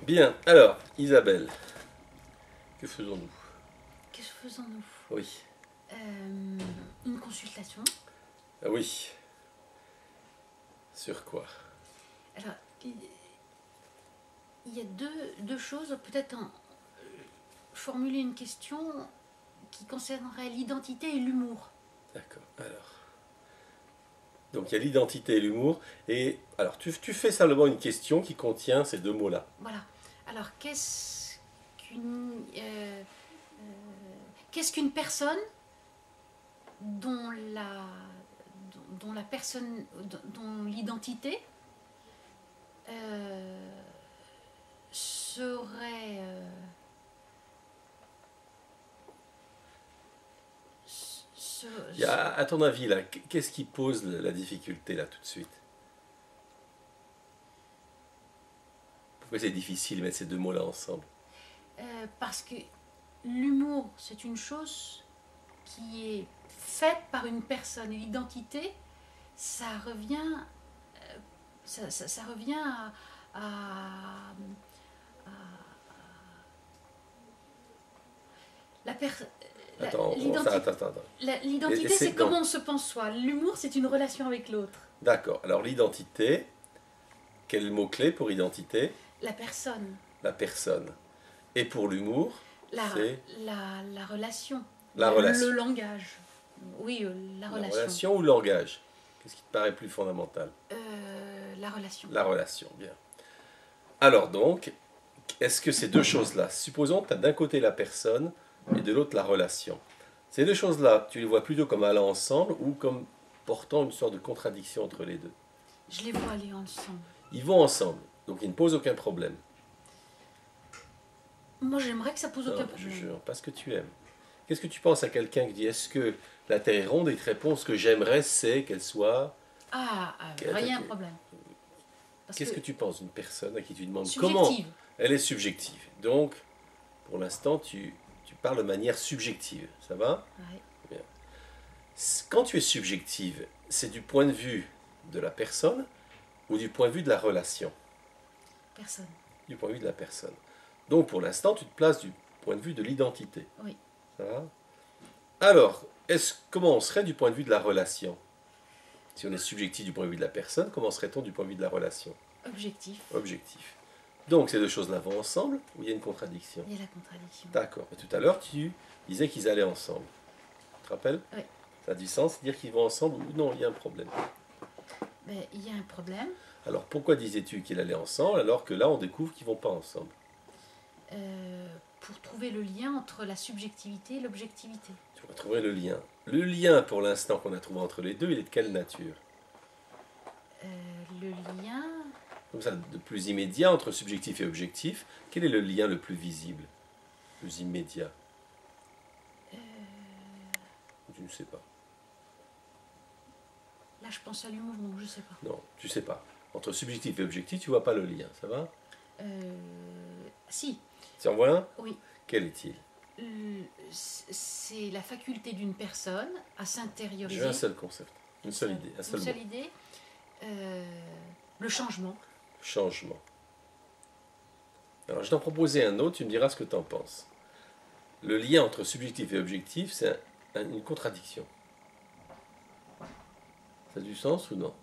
Bien, alors, Isabelle, que faisons-nous? Que faisons-nous? Oui. Une consultation. Ah oui. Sur quoi? Alors, il y a deux choses. Peut-être formuler une question qui concernerait l'identité et l'humour. D'accord, alors. Donc il y a l'identité et l'humour. Et alors, tu fais simplement une question qui contient ces deux mots-là. Voilà. Alors, qu'est-ce qu'une personne dont l'identité serait À ton avis, là, qu'est-ce qui pose la difficulté, là, tout de suite? Pourquoi c'est difficile de mettre ces deux mots-là ensemble? parce que l'humour, c'est une chose qui est faite par une personne. Et l'identité, ça revient, ça revient la personne. Attends. L'identité, c'est comment on se pense soi. L'humour, c'est une relation avec l'autre. D'accord. Alors l'identité, quel est le mot-clé pour identité? La personne. La personne. Et pour l'humour, c'est la relation. La relation. Le langage. Oui, la relation. La relation ou le langage? Qu'est-ce qui te paraît plus fondamental? La relation. La relation, bien. Alors donc, est-ce que ces deux choses-là, supposons que tu as d'un côté la personne et de l'autre la relation. Ces deux choses-là, tu les vois plutôt comme allant ensemble ou comme portant une sorte de contradiction entre les deux? Je les vois aller ensemble. Ils vont ensemble, donc ils ne posent aucun problème. Moi, j'aimerais que ça pose aucun problème. Je jure, parce que tu aimes. Qu'est-ce que tu penses à quelqu'un qui dit est-ce que la Terre est ronde et te répond ce que j'aimerais c'est qu'elle soit... Rien de problème. Qu'est-ce que tu penses d'une personne à qui tu demandes subjective. Comment elle est subjective? Donc, pour l'instant, tu parles de manière subjective. Ça va? Oui. Bien. Quand tu es subjective, c'est du point de vue de la personne ou du point de vue de la relation? Personne. Du point de vue de la personne. Donc, pour l'instant, tu te places du point de vue de l'identité. Oui. Ça va? Alors, comment on serait du point de vue de la relation? Si on est subjectif du point de vue de la personne, comment serait-on du point de vue de la relation? Objectif. Objectif. Donc ces deux choses-là vont ensemble ou il y a une contradiction? Il y a la contradiction. D'accord. Et tout à l'heure, tu disais qu'ils allaient ensemble. Tu te rappelles? Oui. Ça a du sens de dire qu'ils vont ensemble ou non, il y a un problème? Il y a un problème. Alors pourquoi disais-tu qu'ils allaient ensemble alors que là, on découvre qu'ils ne vont pas ensemble? Pour trouver le lien entre la subjectivité et l'objectivité. Tu vas trouver le lien. Le lien, pour l'instant, qu'on a trouvé entre les deux, il est de quelle nature? Le lien... Comme ça, de plus immédiat entre subjectif et objectif, quel est le lien le plus visible? Le plus immédiat? Tu ne sais pas. Là, je pense à l'humour, donc je ne sais pas. Non, tu ne sais pas. Entre subjectif et objectif, tu ne vois pas le lien, ça va? Si. Tu en vois un? Oui. Quel est-il? C'est la faculté d'une personne à s'intérioriser. J'ai un seul concept, une seule idée, un seul mot. Idée. Le changement. Changement. Alors je t'en proposais un autre, tu me diras ce que tu en penses. Le lien entre subjectif et objectif, c'est une contradiction. Ça a du sens ou non?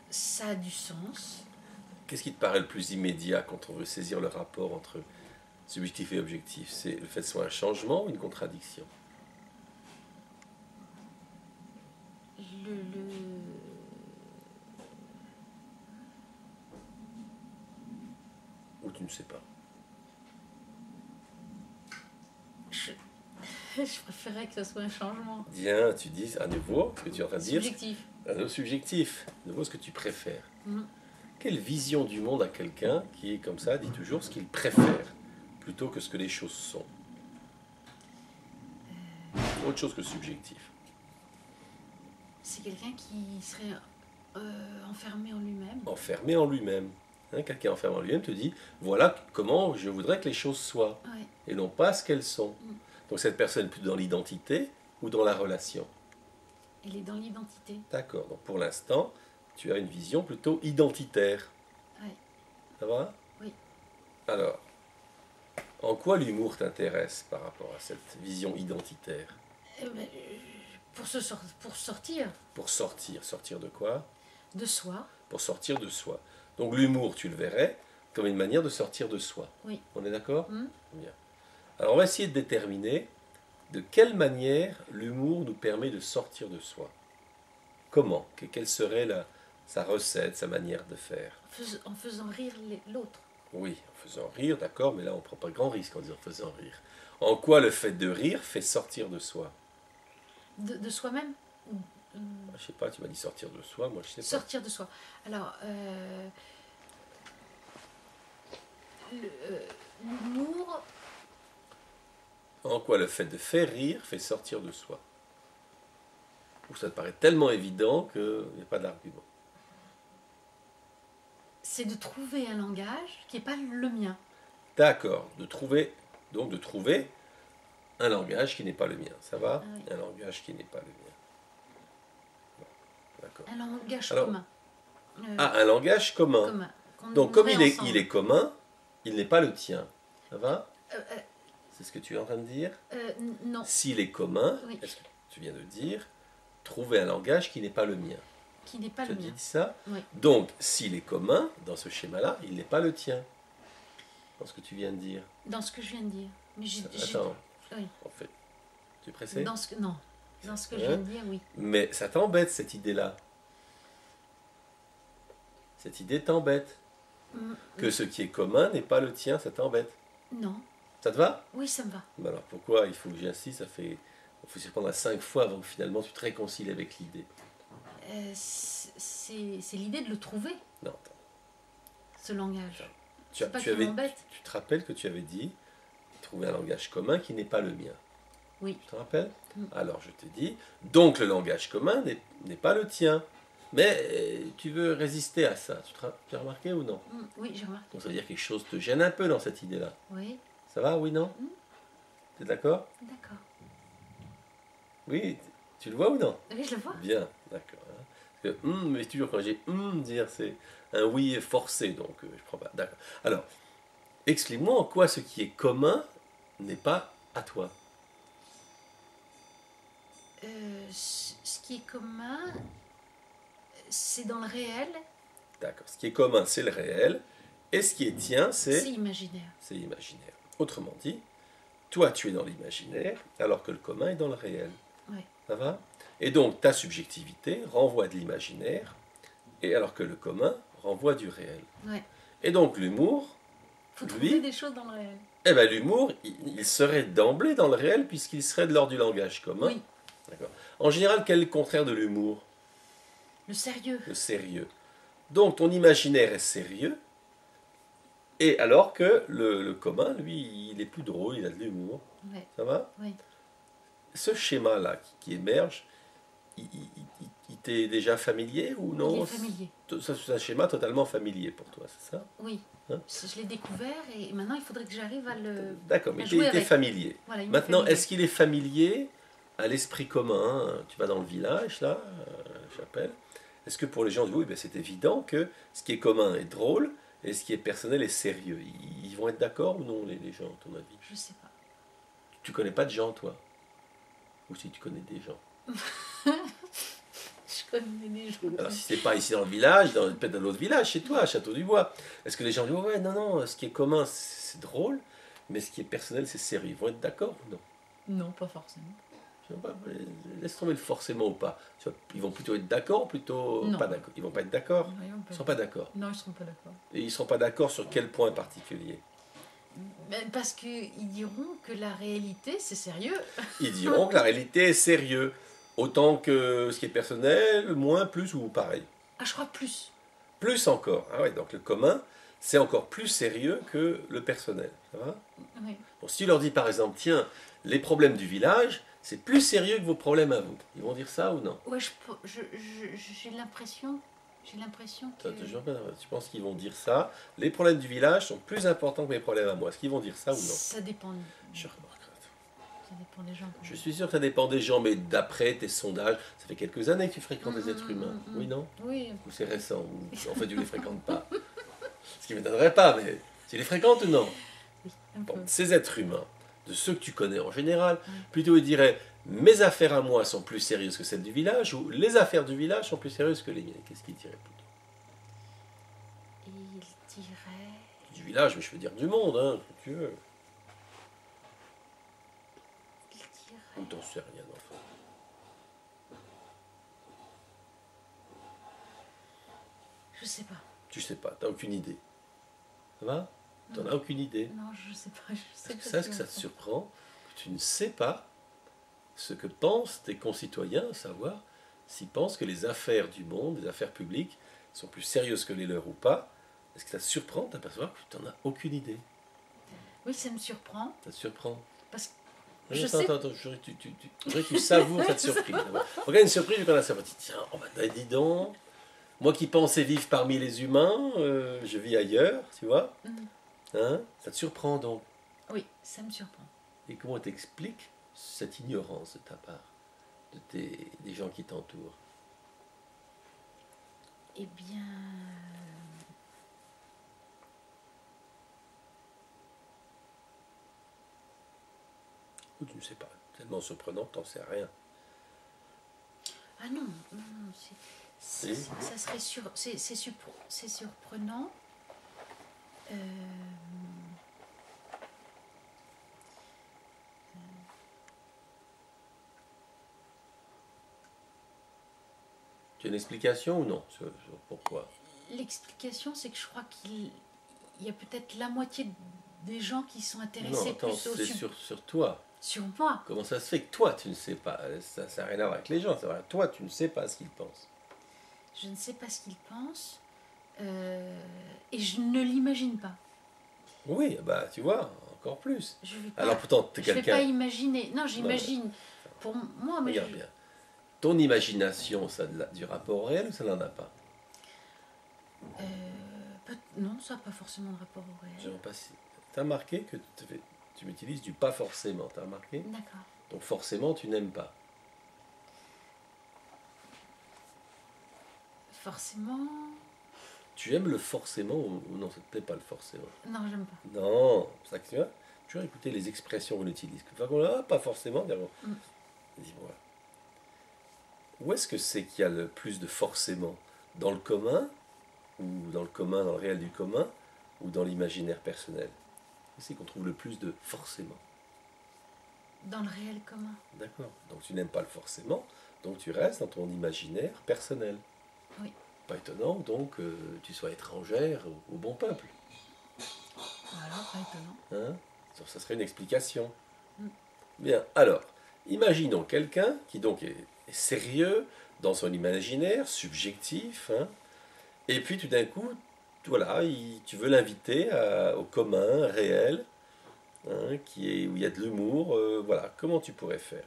Ça a du sens. Qu'est-ce qui te paraît le plus immédiat quand on veut saisir le rapport entre subjectif et objectif? C'est le fait que ce soit un changement ou une contradiction? Ou tu ne sais pas? Je préférerais que ce soit un changement. Bien, tu dis à nouveau ce que tu es en train de dire. Subjectif. À nouveau subjectif. À nouveau ce que tu préfères. Mmh. Quelle vision du monde a quelqu'un qui est comme ça, dit toujours ce qu'il préfère, plutôt que ce que les choses sont? Autre chose que subjectif. C'est quelqu'un qui serait enfermé en lui-même. Enfermé en lui-même. Hein, quelqu'un enfermé en lui-même te dit, voilà comment je voudrais que les choses soient, Ouais. et non pas ce qu'elles sont. Donc cette personne est plutôt dans l'identité ou dans la relation? Elle est dans l'identité. D'accord. Donc pour l'instant, tu as une vision plutôt identitaire. Ouais. Ça va? Oui. Alors, en quoi l'humour t'intéresse par rapport à cette vision identitaire? Pour sortir Pour sortir. Sortir de quoi? de soi. Pour sortir de soi. Donc l'humour, tu le verrais comme une manière de sortir de soi. Oui. On est d'accord? Hmm. Bien. Alors on va essayer de déterminer de quelle manière l'humour nous permet de sortir de soi. Comment? Quelle serait sa recette, sa manière de faire? En faisant rire l'autre. Oui, en faisant rire, d'accord, mais là on ne prend pas grand risque en disant faisant rire. En quoi le fait de rire fait sortir de soi? De soi-même. Je sais pas, tu m'as dit sortir de soi, moi je sais pas. Sortir de soi. Alors, l'humour, En quoi le fait de faire rire fait sortir de soi? Ou ça te paraît tellement évident qu'il n'y a pas d'argument. c'est de trouver un langage qui n'est pas le mien. D'accord, de trouver un langage qui n'est pas le mien, ça va? Ah oui. Un langage qui n'est pas le mien. Bon, d'accord. Un langage Alors, commun. Ah, un langage commun. Commun. Donc comme aurait il ensemble. est commun, il n'est pas le tien. Ça va? Euh, C'est ce que tu es en train de dire? non. S'il est commun, Oui. est-ce que tu viens de dire, trouver un langage qui n'est pas le mien? Qui n'est pas Tu as le mien. dit ça? Oui. Donc, s'il est commun, dans ce schéma-là, il n'est pas le tien. Dans ce que tu viens de dire. Dans ce que je viens de dire. Mais Attends, oui. en fait, tu es pressé? Non. Dans ce que je Hein? viens de dire, oui. Mais ça t'embête, cette idée-là. Cette idée t'embête. Que ce qui est commun n'est pas le tien, ça t'embête. Non. Ça te va? Oui, ça me va. Mais alors pourquoi il faut que j'insiste? Il faut s'y prendre à 5 fois avant que finalement tu te réconcilies avec l'idée. C'est l'idée de le trouver, Non, attends. ce langage. Tu C'est pas qu'il m'embête. tu te rappelles que tu avais dit trouver un langage commun qui n'est pas le mien. Oui. Tu te rappelles? Mm. Alors je t'ai dit, donc le langage commun n'est pas le tien. Mais tu veux résister à ça. Tu as remarqué ou non? Oui, j'ai remarqué. Donc ça veut dire que quelque chose te gêne un peu dans cette idée-là. Oui, Ça va, oui, non? Mm. Tu es d'accord? d'accord. Oui, tu le vois ou non? Oui, je le vois. Bien, d'accord. Hein. Parce que mais toujours quand j'ai dire, c'est un oui forcé, donc je prends pas. D'accord. Alors, explique-moi en quoi ce qui est commun n'est pas à toi. Ce qui est commun, c'est dans le réel, D'accord. Ce qui est commun, c'est le réel, et ce qui est tien, c'est imaginaire. c'est imaginaire. Autrement dit, toi, tu es dans l'imaginaire, alors que le commun est dans le réel. Oui. Ça va? Et donc, ta subjectivité renvoie de l'imaginaire, et alors que le commun renvoie du réel. Ouais. Et donc, l'humour, Il faut Lui trouver des choses dans le réel. eh ben, l'humour, il serait d'emblée dans le réel, puisqu'il serait de l'ordre du langage commun. Oui, D'accord. En général, quel est le contraire de l'humour? le sérieux. Le sérieux. Donc, ton imaginaire est sérieux, et alors que le commun, lui, il est plus drôle, il a de l'humour. Ouais. Ça va? Oui. Ce schéma-là qui émerge, il t'est déjà familier ou non? Il est familier. C'est un schéma totalement familier pour toi, c'est ça? Oui. Hein? Je l'ai découvert et maintenant il faudrait que j'arrive à le. D'accord, mais à il jouer était avec. familier. Voilà, il m'est Maintenant, familier. est-ce qu'il est familier à l'esprit commun? Tu vas dans le village, là, j'appelle. Est-ce que pour les gens, oui, ben c'est évident que ce qui est commun est drôle et ce qui est personnel est sérieux. Ils vont être d'accord ou non, les gens, à ton avis? Je sais pas. Tu connais pas de gens, toi? Ou si tu connais des gens? Je connais des gens. Alors, si c'est pas ici dans le village, peut-être dans l'autre village, chez toi, à Château-du-Bois, est-ce que les gens disent, ouais, non, non, ce qui est commun, c'est drôle, mais ce qui est personnel, c'est sérieux. Ils vont être d'accord ou non? Non, pas forcément. Je sais pas, laisse tomber le forcément ou pas. Ils vont plutôt être d'accord ou plutôt Non. pas d'accord? Ils vont pas être d'accord? Non, Ils ne sont pas d'accord. Non, ils seront pas d'accord. Et ils ne seront pas d'accord sur quel point particulier? Parce qu'ils diront que la réalité, c'est sérieux. Ils diront que la réalité est sérieuse. Autant que ce qui est personnel, moins, plus ou pareil. Ah, je crois plus. Plus encore. Ah ouais, donc le commun, c'est encore plus sérieux que le personnel. Ça va? Oui. Bon, si tu leur dis par exemple, tiens, les problèmes du village, c'est plus sérieux que vos problèmes à vous. Ils vont dire ça ou non? Ouais, j'ai l'impression. J'ai l'impression que. Tu penses qu'ils vont dire ça? Les problèmes du village sont plus importants que mes problèmes à moi. Est-ce qu'ils vont dire ça ou non? Ça dépend. Je remarque. Ça dépend des gens. Je suis sûr que ça dépend des gens, mais d'après tes sondages, ça fait quelques années que tu fréquentes les êtres humains. Oui, non? Oui. Ou c'est récent? Ou en fait, tu ne les fréquentes pas? Ce qui ne m'étonnerait pas, mais tu les fréquentes ou non? Oui, un Bon, peu. ces êtres humains, de ceux que tu connais en général, plutôt ils diraient mes affaires à moi sont plus sérieuses que celles du village ou les affaires du village sont plus sérieuses que les miennes. Qu'est-ce qu'ils diraient plutôt? Et il dirait... Du village, mais je veux dire du monde, hein, si tu veux. Il Ou dirait... t'en sais rien, enfin. Je sais pas. Tu sais pas, t'as aucune idée. Ça va? T'en as aucune idée. Non, je sais pas. Je sais Est-ce que pas ça, ce est-ce que qu'il ça te va faire. surprend que tu ne sais pas ce que pensent tes concitoyens, à savoir s'ils pensent que les affaires du monde, les affaires publiques, sont plus sérieuses que les leurs ou pas? Est-ce que ça te surprend de t'apercevoir que tu n'en as aucune idée? Oui, ça me surprend. Ça te surprend? Parce que Non, je attends, sais... attends, attends, je voudrais que je voudrais que tu savoures cette surprise. Regarde une surprise, je vais la savoir. Tiens, oh bah, dis donc, moi qui pensais vivre parmi les humains, je vis ailleurs, tu vois? Mhm. Hein? Ça te surprend donc? Oui, ça me surprend. Et comment t'expliques cette ignorance de ta part, des gens qui t'entourent? Eh bien... Ou tu ne sais pas. Tellement surprenant que t'en sais rien. Ah non, non, non, ça serait c'est surprenant. Euh, Tu as une explication ou non sur pourquoi? L'explication, c'est que je crois qu'il y a peut-être la moitié des gens qui sont Non, intéressés attends, plus c'est sur toi. sur moi. Comment ça se fait que toi, tu ne sais pas? Ça n'a rien à voir avec les gens. Ça va. Toi, tu ne sais pas ce qu'ils pensent. Je ne sais pas ce qu'ils pensent et je ne l'imagine pas. Oui, bah tu vois, encore plus. Je vais pas, Alors pourtant, tu es je vais pas quelqu'un... imaginer. Non, j'imagine. Pour moi, mais Regarde bien. Ton imagination, ça a du rapport au réel ou ça n'en a pas? non, ça n'a pas forcément de rapport au Je réel. ne sais pas si... Tu as remarqué que tu utilises du pas forcément. Tu as remarqué? D'accord. Donc forcément, tu n'aimes pas. Forcément. Tu aimes le forcément ou non, ça ne te plaît pas le forcément? Non, j'aime pas. Non, c'est ça que tu vois. Tu vas écouter les expressions qu'on utilise. Pas forcément, dis-moi. Où est-ce que c'est qu'il y a le plus de forcément? Dans le commun, ou dans le commun, dans le réel du commun, ou dans l'imaginaire personnel? Où c'est qu'on trouve le plus de forcément? Dans le réel commun. D'accord. Donc tu n'aimes pas le forcément, donc tu restes dans ton imaginaire personnel. Oui. Pas étonnant, donc, tu sois étrangère au bon peuple. Voilà, pas étonnant. Hein? Ça serait une explication. Mm. Bien, alors, imaginons quelqu'un qui donc est sérieux dans son imaginaire, subjectif, hein, et puis tout d'un coup, voilà, tu veux l'inviter au commun, réel, hein, où il y a de l'humour, voilà, comment tu pourrais faire?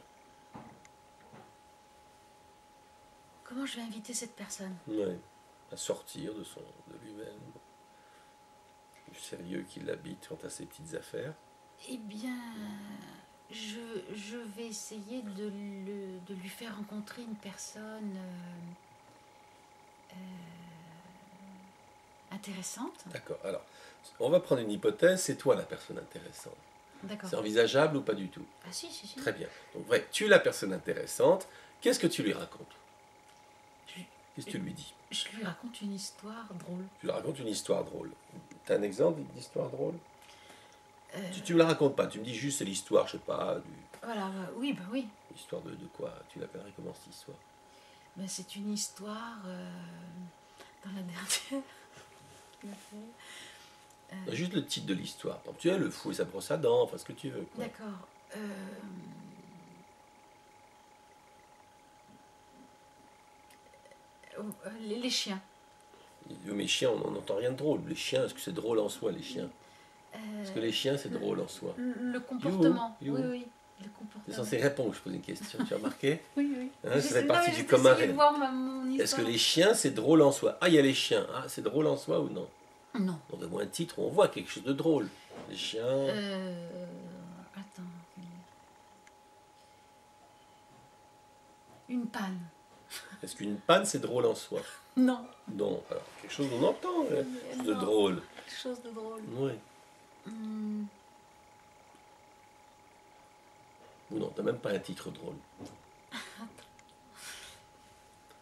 Comment je vais inviter cette personne? Ouais, à sortir de lui-même, du sérieux qui l'habite quant à ses petites affaires. Eh bien, je vais essayer de lui faire rencontrer une personne intéressante. D'accord, alors, on va prendre une hypothèse, c'est toi la personne intéressante. D'accord. C'est envisageable ou pas du tout? Ah si, si, si. Très bien. Donc, vrai, tu es la personne intéressante, qu'est-ce que tu lui racontes? Qu'est-ce que tu lui dis? Je lui raconte une histoire drôle. Tu lui racontes une histoire drôle. Tu as un exemple d'histoire drôle? Tu me la racontes pas, tu me dis juste c'est l'histoire, je sais pas, Voilà, oui, bah oui. l'histoire de quoi? Tu l'appellerais comment cette histoire? Ben, c'est une histoire dans la dernière. Juste le titre de l'histoire. Par exemple, tu es le fou et sa brosse à dents, enfin ce que tu veux. Quoi. D'accord. Les chiens. Mais les chiens, on n'entend rien de drôle. Les chiens, est-ce que c'est drôle en soi, les chiens? Est-ce que les chiens, c'est drôle en soi? Le comportement. You. Oui, oui. Le C'est comportement. censé répondre, je pose une question, tu as remarqué? Oui, oui. Hein, ça fait partie du commun réel. Mon Est-ce que les chiens, c'est drôle en soi? Ah, il y a les chiens. Ah, c'est drôle en soi ou non? Non. On donne un titre où on voit quelque chose de drôle. Les chiens... Attends. Une panne. Est-ce qu'une panne, c'est drôle en soi? Non. Non. Alors, quelque chose qu'on entend, quelque chose de Non. drôle. Quelque chose de drôle. Oui. Hmm. Ou non, t'as même pas un titre drôle.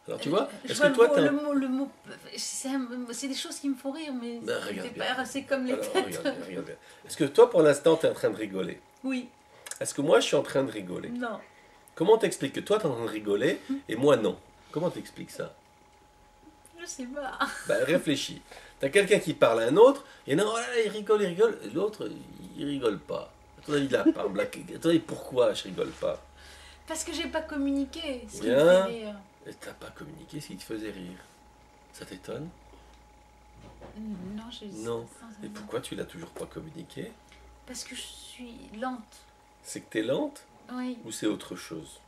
Alors, tu vois, Je est-ce vois que toi, le mot, c'est des choses qui me font rire, mais Ben, regarde bien. c'est comme les Alors, têtes. regarde bien. Est-ce que toi, pour l'instant, tu es en train de rigoler? Oui, Est-ce que moi, je suis en train de rigoler? non. Comment t'expliques que toi, tu es en train de rigoler et moi, non? Comment t'expliques ça? Je sais pas. Ben, réfléchis. T'as quelqu'un qui parle à un autre, et non, oh là, il rigole, et l'autre, il rigole pas. À ton avis, il a pas blagué. À ton avis, pourquoi je rigole pas? Parce que j'ai pas communiqué ce qui me Bien. fait rire. Et t'as pas communiqué ce qui te faisait rire. Ça t'étonne? Non, Non. sans- Et pourquoi tu l'as toujours pas communiqué? Parce que je suis lente. C'est que t'es lente Oui, ou c'est autre chose?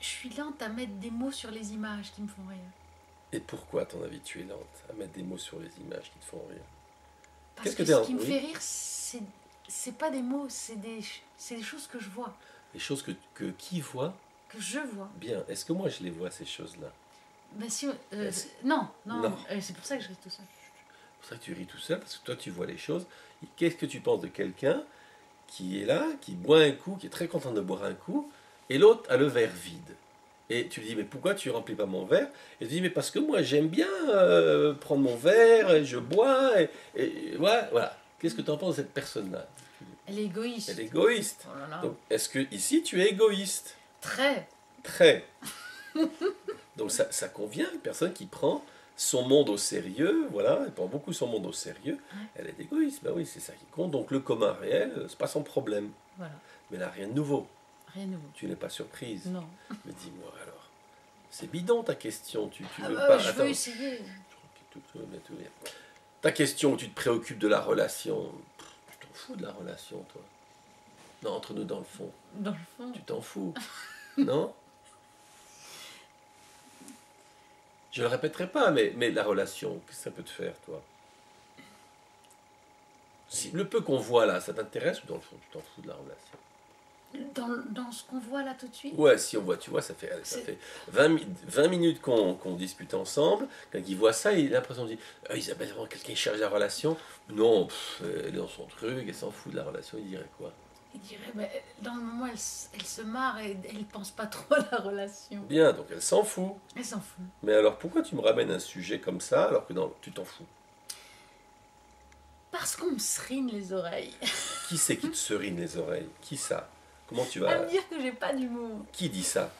je suis lente à mettre des mots sur les images qui me font rire. Et pourquoi, à ton avis, tu es lente à mettre des mots sur les images qui te font rire? Parce Qu'est-ce que que t'es ce en- qui me oui. fait rire, c'est pas des mots, c'est des choses que je vois, Les choses que qui voit que je vois. bien. Est-ce que moi je les vois, ces choses-là? Ben si, Est-ce- non, non, Non. c'est pour ça que je reste tout seul. C'est pour ça que tu ris tout seul, parce que toi tu vois les choses. Et qu'est-ce que tu penses de quelqu'un qui est là, qui boit un coup, qui est très content de boire un coup, et l'autre a le verre vide? Et tu lui dis, mais pourquoi tu remplis pas mon verre? Et tu dis, mais parce que moi j'aime bien prendre mon verre, et je bois, et voilà. Qu'est-ce que tu en penses de cette personne-là? Elle est égoïste. Elle est égoïste. Oh là là. Donc, est-ce que ici tu es égoïste? Très. Très. Donc ça convient à une personne qui prend son monde au sérieux, voilà, elle prend beaucoup son monde au sérieux, elle est égoïste, ben oui, c'est ça qui compte. Donc le commun réel, c'est pas son problème. Voilà. Mais là, rien de nouveau. Rien de nouveau. Tu n'es pas surprise. Non. Mais dis-moi alors, c'est bidon ta question, tu veux Ah, pas... je Attends, veux essayer. tout bien. Ta question, tu te préoccupes de la relation, tu t'en fous de la relation, toi. Non, entre nous dans le fond, Dans le fond. tu t'en fous, non? Je le répéterai pas, mais la relation, qu'est-ce que ça peut te faire, toi? Si le peu qu'on voit là, ça t'intéresse ou dans le fond, tu t'en fous de la relation? Dans ce qu'on voit là tout de suite. Ouais, si on voit, tu vois, ça fait, allez, ça C'est- fait 20 minutes qu'on discute ensemble. Quand il voit ça, il a l'impression de dire Isabelle, vraiment, quelqu'un cherche la relation? Non, elle est dans son truc, elle s'en fout de la relation. Il dirait quoi? Il dirait, ben, dans le moment, elle se marre et elle pense pas trop à la relation. Bien, donc elle s'en fout. Elle s'en fout. Mais alors pourquoi tu me ramènes un sujet comme ça alors que tu t'en fous? Parce qu'on me serine les oreilles. Qui c'est qui te serine les oreilles? Qui ça? Comment tu À vas. me dire que j'ai pas d'humour. Qui dit ça?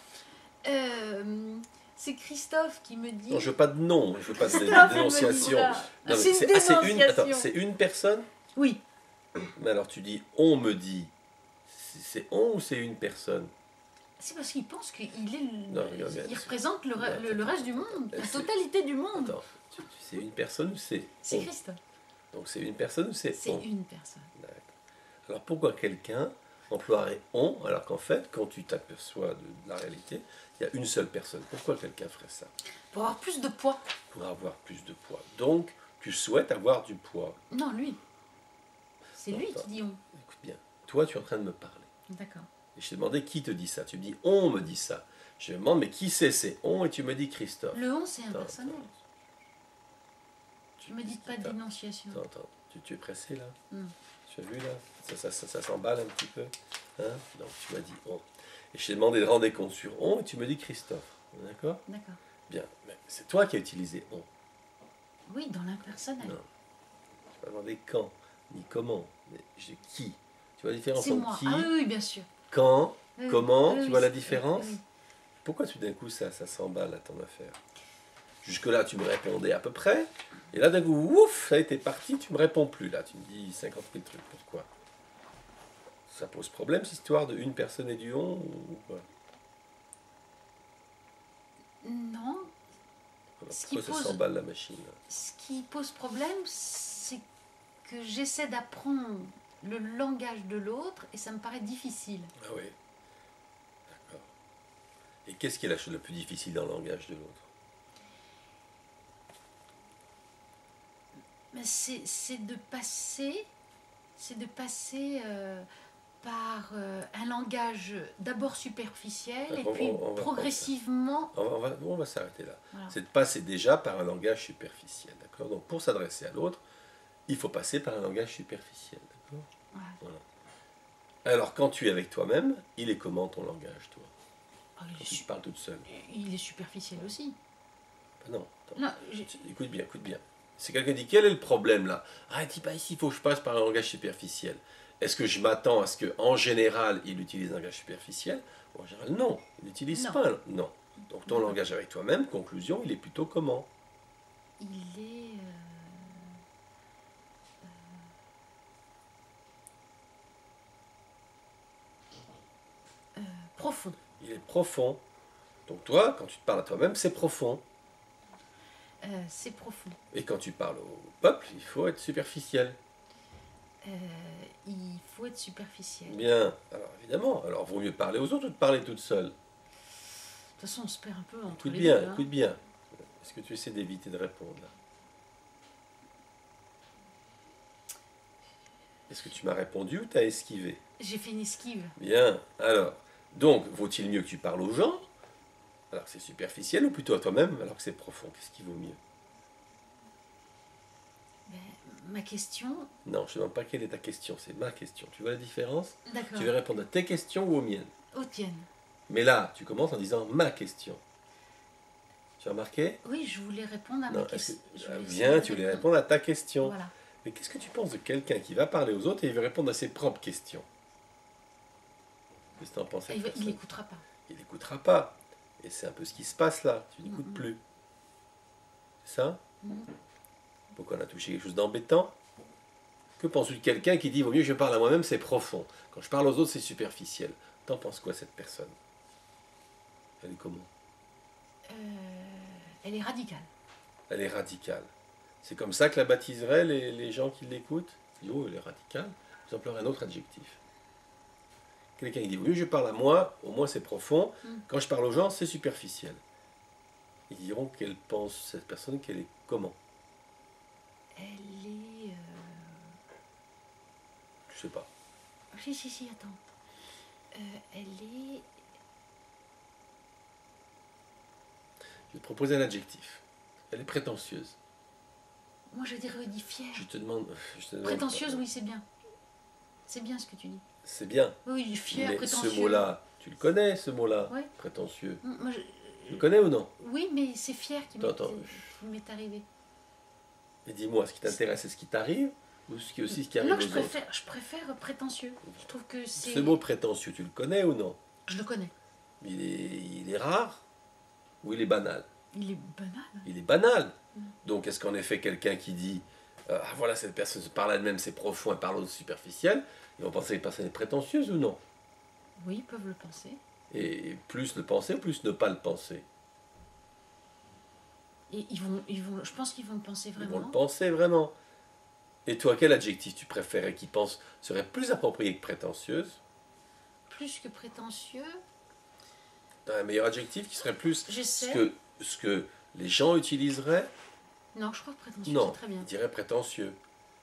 C'est Christophe qui me dit. Non, je veux pas de nom, je veux pas de Christophe, elle me dit dénonciation. ça. Non, mais C'est une attends, dénonciation. c'est une personne? Oui. Mais alors tu dis on me dit. C'est on ou c'est une personne? C'est parce qu'il pense qu'il Non, regarde bien. il représente le reste du monde, la C'est- totalité du monde. Attends, c'est une personne ou c'est C'est on? Christophe. Donc c'est une personne ou c'est C'est on? une personne. D'accord. Alors pourquoi quelqu'un emploierait on alors qu'en fait, quand tu t'aperçois de la réalité, il y a une seule personne? Pourquoi quelqu'un ferait ça? Pour avoir plus de poids. Pour avoir plus de poids. Donc tu souhaites avoir du poids. Non, lui. C'est lui Attends. qui dit on. Écoute bien, toi tu es en train de me parler. D'accord. Et je t'ai demandé qui te dit ça. Tu me dis on me dit ça. Je me demande mais qui c'est on et tu me dis Christophe. Le on, c'est Attends, impersonnel. Tu Ne me dites pas attends, d'énonciation. attends, tu es pressé là? Non. Tu as vu là? Ça s'emballe un petit peu. Hein? Donc tu m'as dit on. Et je t'ai demandé de rendre des comptes sur on et tu me dis Christophe. D'accord? D'accord. Bien. Mais c'est toi qui as utilisé on. Oui, dans l'impersonnel. Non. Je n'ai pas demandé quand, ni comment. Mais j'ai qui. Tu vois la différence C'est entre moi. qui, Ah oui, oui, bien sûr. quand, Oui, comment, oui, tu oui, vois la c'est- différence? oui. Pourquoi tout d'un coup ça s'emballe à ton affaire? Jusque-là, tu me répondais à peu près. Et là, d'un coup, ouf, ça a été parti, tu me réponds plus. Là, tu me dis 50 000 trucs. Pourquoi? Ça pose problème, cette histoire de une personne et du on ou quoi? Non. Alors, Ce qui pourquoi ça pose- s'emballe la machine là? Ce qui pose problème, c'est que j'essaie d'apprendre le langage de l'autre et ça me paraît difficile. Ah oui. D'accord. Et qu'est-ce qui est la chose la plus difficile dans le langage de l'autre? Mais c'est de passer par un langage d'abord superficiel et On- puis on va progressivement... On va s'arrêter là. Voilà. C'est de passer déjà par un langage superficiel. D'accord? Donc pour s'adresser à l'autre, il faut passer par un langage superficiel. D'accord? Ouais. Voilà. Alors quand tu es avec toi-même, il est comment ton langage, toi? Oh, Quand tu parles toute seule. il est superficiel aussi. Ah non, attends. Non, Écoute bien, écoute bien. C'est quelqu'un qui dit, quel est le problème là? Ah, dis pas ici, il faut que je passe par un langage superficiel. Est-ce que je m'attends à ce qu'en général, il utilise un langage superficiel? En général, non. Il n'utilise Non. pas. Non. Donc ton Non. langage avec toi-même, conclusion, il est plutôt comment? il est... profond. Il est profond. Donc toi, quand tu te parles à toi-même, c'est profond. C'est profond. Et quand tu parles au peuple, il faut être superficiel. Il faut être superficiel. Bien. Alors évidemment, alors vaut mieux parler aux autres ou de parler toute seule? De toute façon, on se perd un peu entre Écoute les bien, deux. Hein. écoute bien. Est-ce que tu essaies d'éviter de répondre là? Est-ce que tu m'as répondu ou t'as esquivé? J'ai fait une esquive. Bien. Alors, donc, vaut-il mieux que tu parles aux gens, alors que c'est superficiel, ou plutôt à toi-même, alors que c'est profond? Qu'est-ce qui vaut mieux? Ma question... Non, je ne demande pas quelle est ta question, c'est ma question. Tu vois la différence? D'accord. Tu veux répondre à tes questions ou aux miennes? Aux tiennes. Mais là, tu commences en disant ma question. Tu as remarqué? Oui, je voulais répondre à Non, ma question. viens, tu voulais répondre à ta question. Voilà. Mais qu'est-ce que tu penses de quelqu'un qui va parler aux autres et il veut répondre à ses propres questions? Qu'est-ce que tu en penses? Il n'écoutera pas. Il n'écoutera pas. Et c'est un peu ce qui se passe là. Tu n'écoutes plus. C'est ça? Pourquoi on a touché quelque chose d'embêtant? Que penses-tu de quelqu'un qui dit vaut mieux que je parle à moi-même, c'est profond. Quand je parle aux autres, c'est superficiel. T'en penses quoi, cette personne? Elle est comment? Elle est radicale. Elle est radicale. C'est comme ça que la baptiseraient les gens qui l'écoutent? Ils disent, oh, elle est radicale. Vous emploierez un autre adjectif. Quelqu'un qui dit, oui, je parle à moi, au moins c'est profond. Quand je parle aux gens, c'est superficiel. Ils diront qu'elle pense, cette personne, qu'elle est comment? Elle est... Je sais pas. Si, attends. Elle est... Je vais te proposer un adjectif. Elle est prétentieuse. Moi, je dirais fière. Je te demande... Prétentieuse, oui, c'est bien. C'est bien ce que tu dis. C'est bien. Oui, fière, Mais prétentieux. ce mot-là, tu le connais, ce mot-là? Ouais. Prétentieux. Moi, Tu le connais ou non? Oui, mais c'est fier qui Attends. m'est arrivé. Et dis-moi, ce qui t'intéresse, c'est ce qui t'arrive ou ce qui aussi ce qui arrive Non, aux autres? je préfère prétentieux. Je trouve que c'est... Ce mot prétentieux, tu le connais ou non? Je le connais. Il est rare ou il est banal? Il est banal. Il est banal. Donc est-ce qu'en effet quelqu'un qui dit ah voilà, cette personne se parle à elle-même, c'est profond, elle parle aux superficiel, ils vont penser que cette personne est prétentieuse ou non? Oui, ils peuvent le penser. Et plus le penser ou plus ne pas le penser? Et je pense qu'ils vont le penser Ils vraiment. vont le penser vraiment. Et toi, quel adjectif tu préférais qui pense serait plus approprié que prétentieuse? Plus que prétentieux. Tu as un meilleur adjectif qui serait plus J'essaie. ce que les gens utiliseraient? Non, je crois que prétentieux, Non, c'est très bien. ils diraient prétentieux.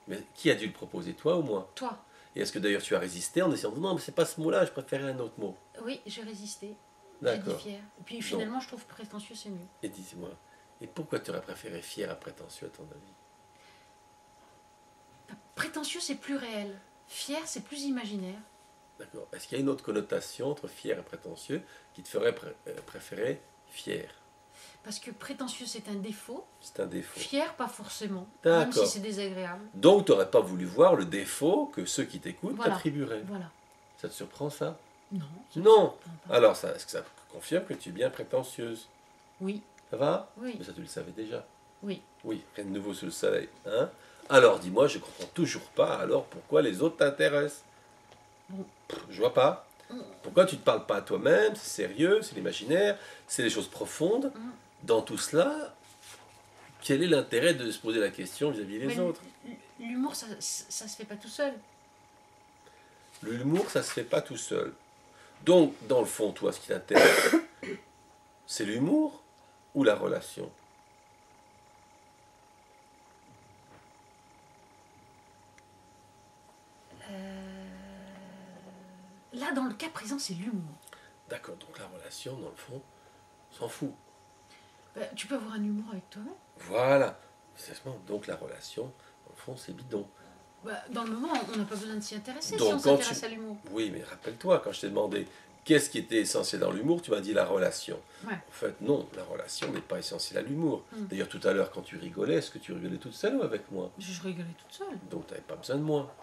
Mais qui a dû le proposer, toi ou moi? Toi. Et est-ce que d'ailleurs tu as résisté en essayant de dire non, mais c'est pas ce mot-là, je préférais un autre mot? Oui, j'ai résisté. J'ai dit D'accord. fier. Et puis finalement, je trouve prétentieux, c'est mieux. Et dis-moi, et pourquoi tu aurais préféré fier à prétentieux à ton avis? Prétentieux, c'est plus réel. Fier, c'est plus imaginaire. D'accord. Est-ce qu'il y a une autre connotation entre fier et prétentieux qui te ferait préférer fier? Parce que prétentieux, c'est un défaut. C'est un défaut. Fier, pas forcément. D'accord. Même si c'est désagréable. Donc tu n'aurais pas voulu voir le défaut que ceux qui t'écoutent Voilà. t'attribueraient. Voilà. Ça te surprend ça? Non. Non. Pas. Alors est-ce que ça confirme que tu es bien prétentieuse? Oui. Ça va? Oui. Mais ça tu le savais déjà. Oui. Oui, rien de nouveau sous le soleil. Hein? Alors dis-moi, je comprends toujours pas alors pourquoi les autres t'intéressent. Bon. Je vois pas. Pourquoi tu ne te parles pas à toi-même? C'est sérieux, c'est l'imaginaire, c'est des choses profondes. Dans tout cela, quel est l'intérêt de se poser la question vis-à-vis des autres? L'humour, ça se fait pas tout seul. L'humour, ça se fait pas tout seul. Donc, dans le fond, toi, ce qui t'intéresse, c'est l'humour ou la relation? Là, dans le cas présent, c'est l'humour. D'accord, donc la relation, dans le fond, on s'en fout. Tu peux avoir un humour avec toi-même. Voilà. Exactement. Donc la relation, dans le fond, c'est bidon. Dans le moment, on n'a pas besoin de s'y intéresser Donc, si on quand s'intéresse à l'humour. Oui, mais rappelle-toi, quand je t'ai demandé qu'est-ce qui était essentiel dans l'humour, tu m'as dit la relation. Ouais. En fait, non, la relation n'est pas essentielle à l'humour. Mm. D'ailleurs, tout à l'heure, quand tu rigolais, est-ce que tu rigolais toute seule ou avec moi? Je rigolais toute seule. Donc, tu n'avais pas besoin de moi.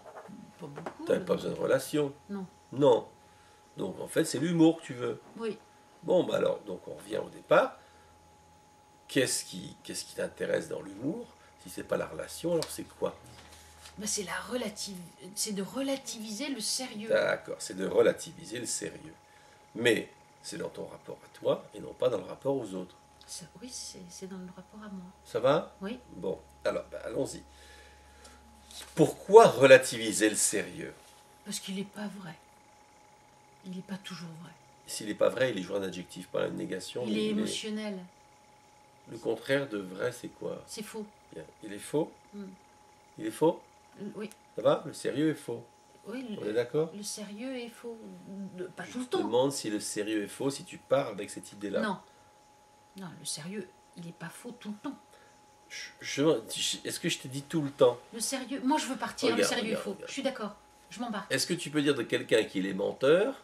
Pas beaucoup. Tu n'avais pas besoin de relation. Non. Non. Donc, en fait, c'est l'humour que tu veux. Oui. Bon, bah alors, donc on revient au départ. Qu'est-ce qui t'intéresse dans l'humour? Si c'est pas la relation, alors c'est quoi? C'est de relativiser le sérieux. D'accord, c'est de relativiser le sérieux. Mais c'est dans ton rapport à toi et non pas dans le rapport aux autres. Oui, c'est dans le rapport à moi. Ça va? Oui. Bon, alors allons-y. Pourquoi relativiser le sérieux? Parce qu'il n'est pas vrai. Il n'est pas toujours vrai. S'il n'est pas vrai, il est joué un adjectif, pas une négation. Il est émotionnel. Le contraire de vrai, c'est quoi? C'est faux. Bien. Il est faux? Mm. Il est faux? Oui. Ça va? Le sérieux est faux. Oui, On est d'accord? le sérieux est faux. Pas tout le Je te temps. demande si le sérieux est faux, si tu pars avec cette idée-là. Non. Non, le sérieux, il n'est pas faux tout le temps. Est-ce que je t'ai dit tout le temps? Le sérieux, moi je veux partir, le sérieux est faux. Je suis d'accord, je m'embarque. Est-ce que tu peux dire de quelqu'un qu'il est menteur,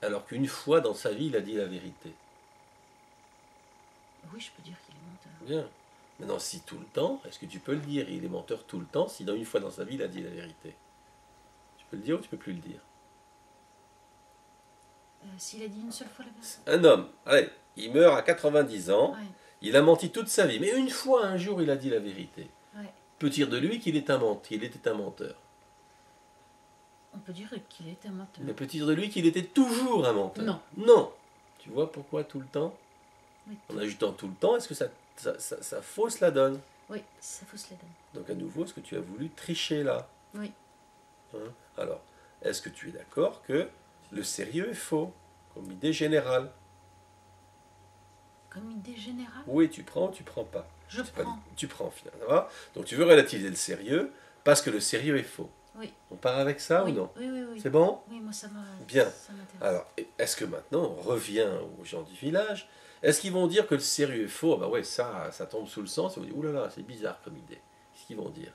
alors qu'une fois dans sa vie, il a dit la vérité? Oui, je peux dire qu'il est menteur. Bien. Maintenant, si tout le temps, est-ce que tu peux le dire? Il est menteur tout le temps, si dans une fois dans sa vie, il a dit la vérité. Tu peux le dire ou tu peux plus le dire? S'il a dit une seule fois la vérité. Un homme, allez, il meurt à 90 ans, Ouais. il a menti toute sa vie, mais une fois, un jour, il a dit la vérité. Ouais. Peut dire de lui qu'il était un menteur. On peut dire qu'il est un menteur. Mais peut dire de lui qu'il était toujours un menteur. Non. Non. Tu vois pourquoi tout le temps? Oui. En ajoutant tout le temps, est-ce que ça fausse la donne? Oui, ça fausse la donne. Donc à nouveau, est-ce que tu as voulu tricher là? Oui. Hein? Alors, est-ce que tu es d'accord que le sérieux est faux, comme idée générale? Comme idée générale? Oui, tu prends ou tu prends pas? Je prends. Tu prends finalement. Ça va? Donc tu veux relativiser le sérieux parce que le sérieux est faux. Oui. On part avec ça Oui. ou non? Oui, oui, oui. C'est bon? Oui, moi ça Bien. m'intéresse. Alors, est-ce que maintenant on revient aux gens du village? Est-ce qu'ils vont dire que le sérieux est faux? Ah bah ouais, ça tombe sous le sens. Ils vont dire, oulala, c'est bizarre comme idée. Qu'est-ce qu'ils vont dire?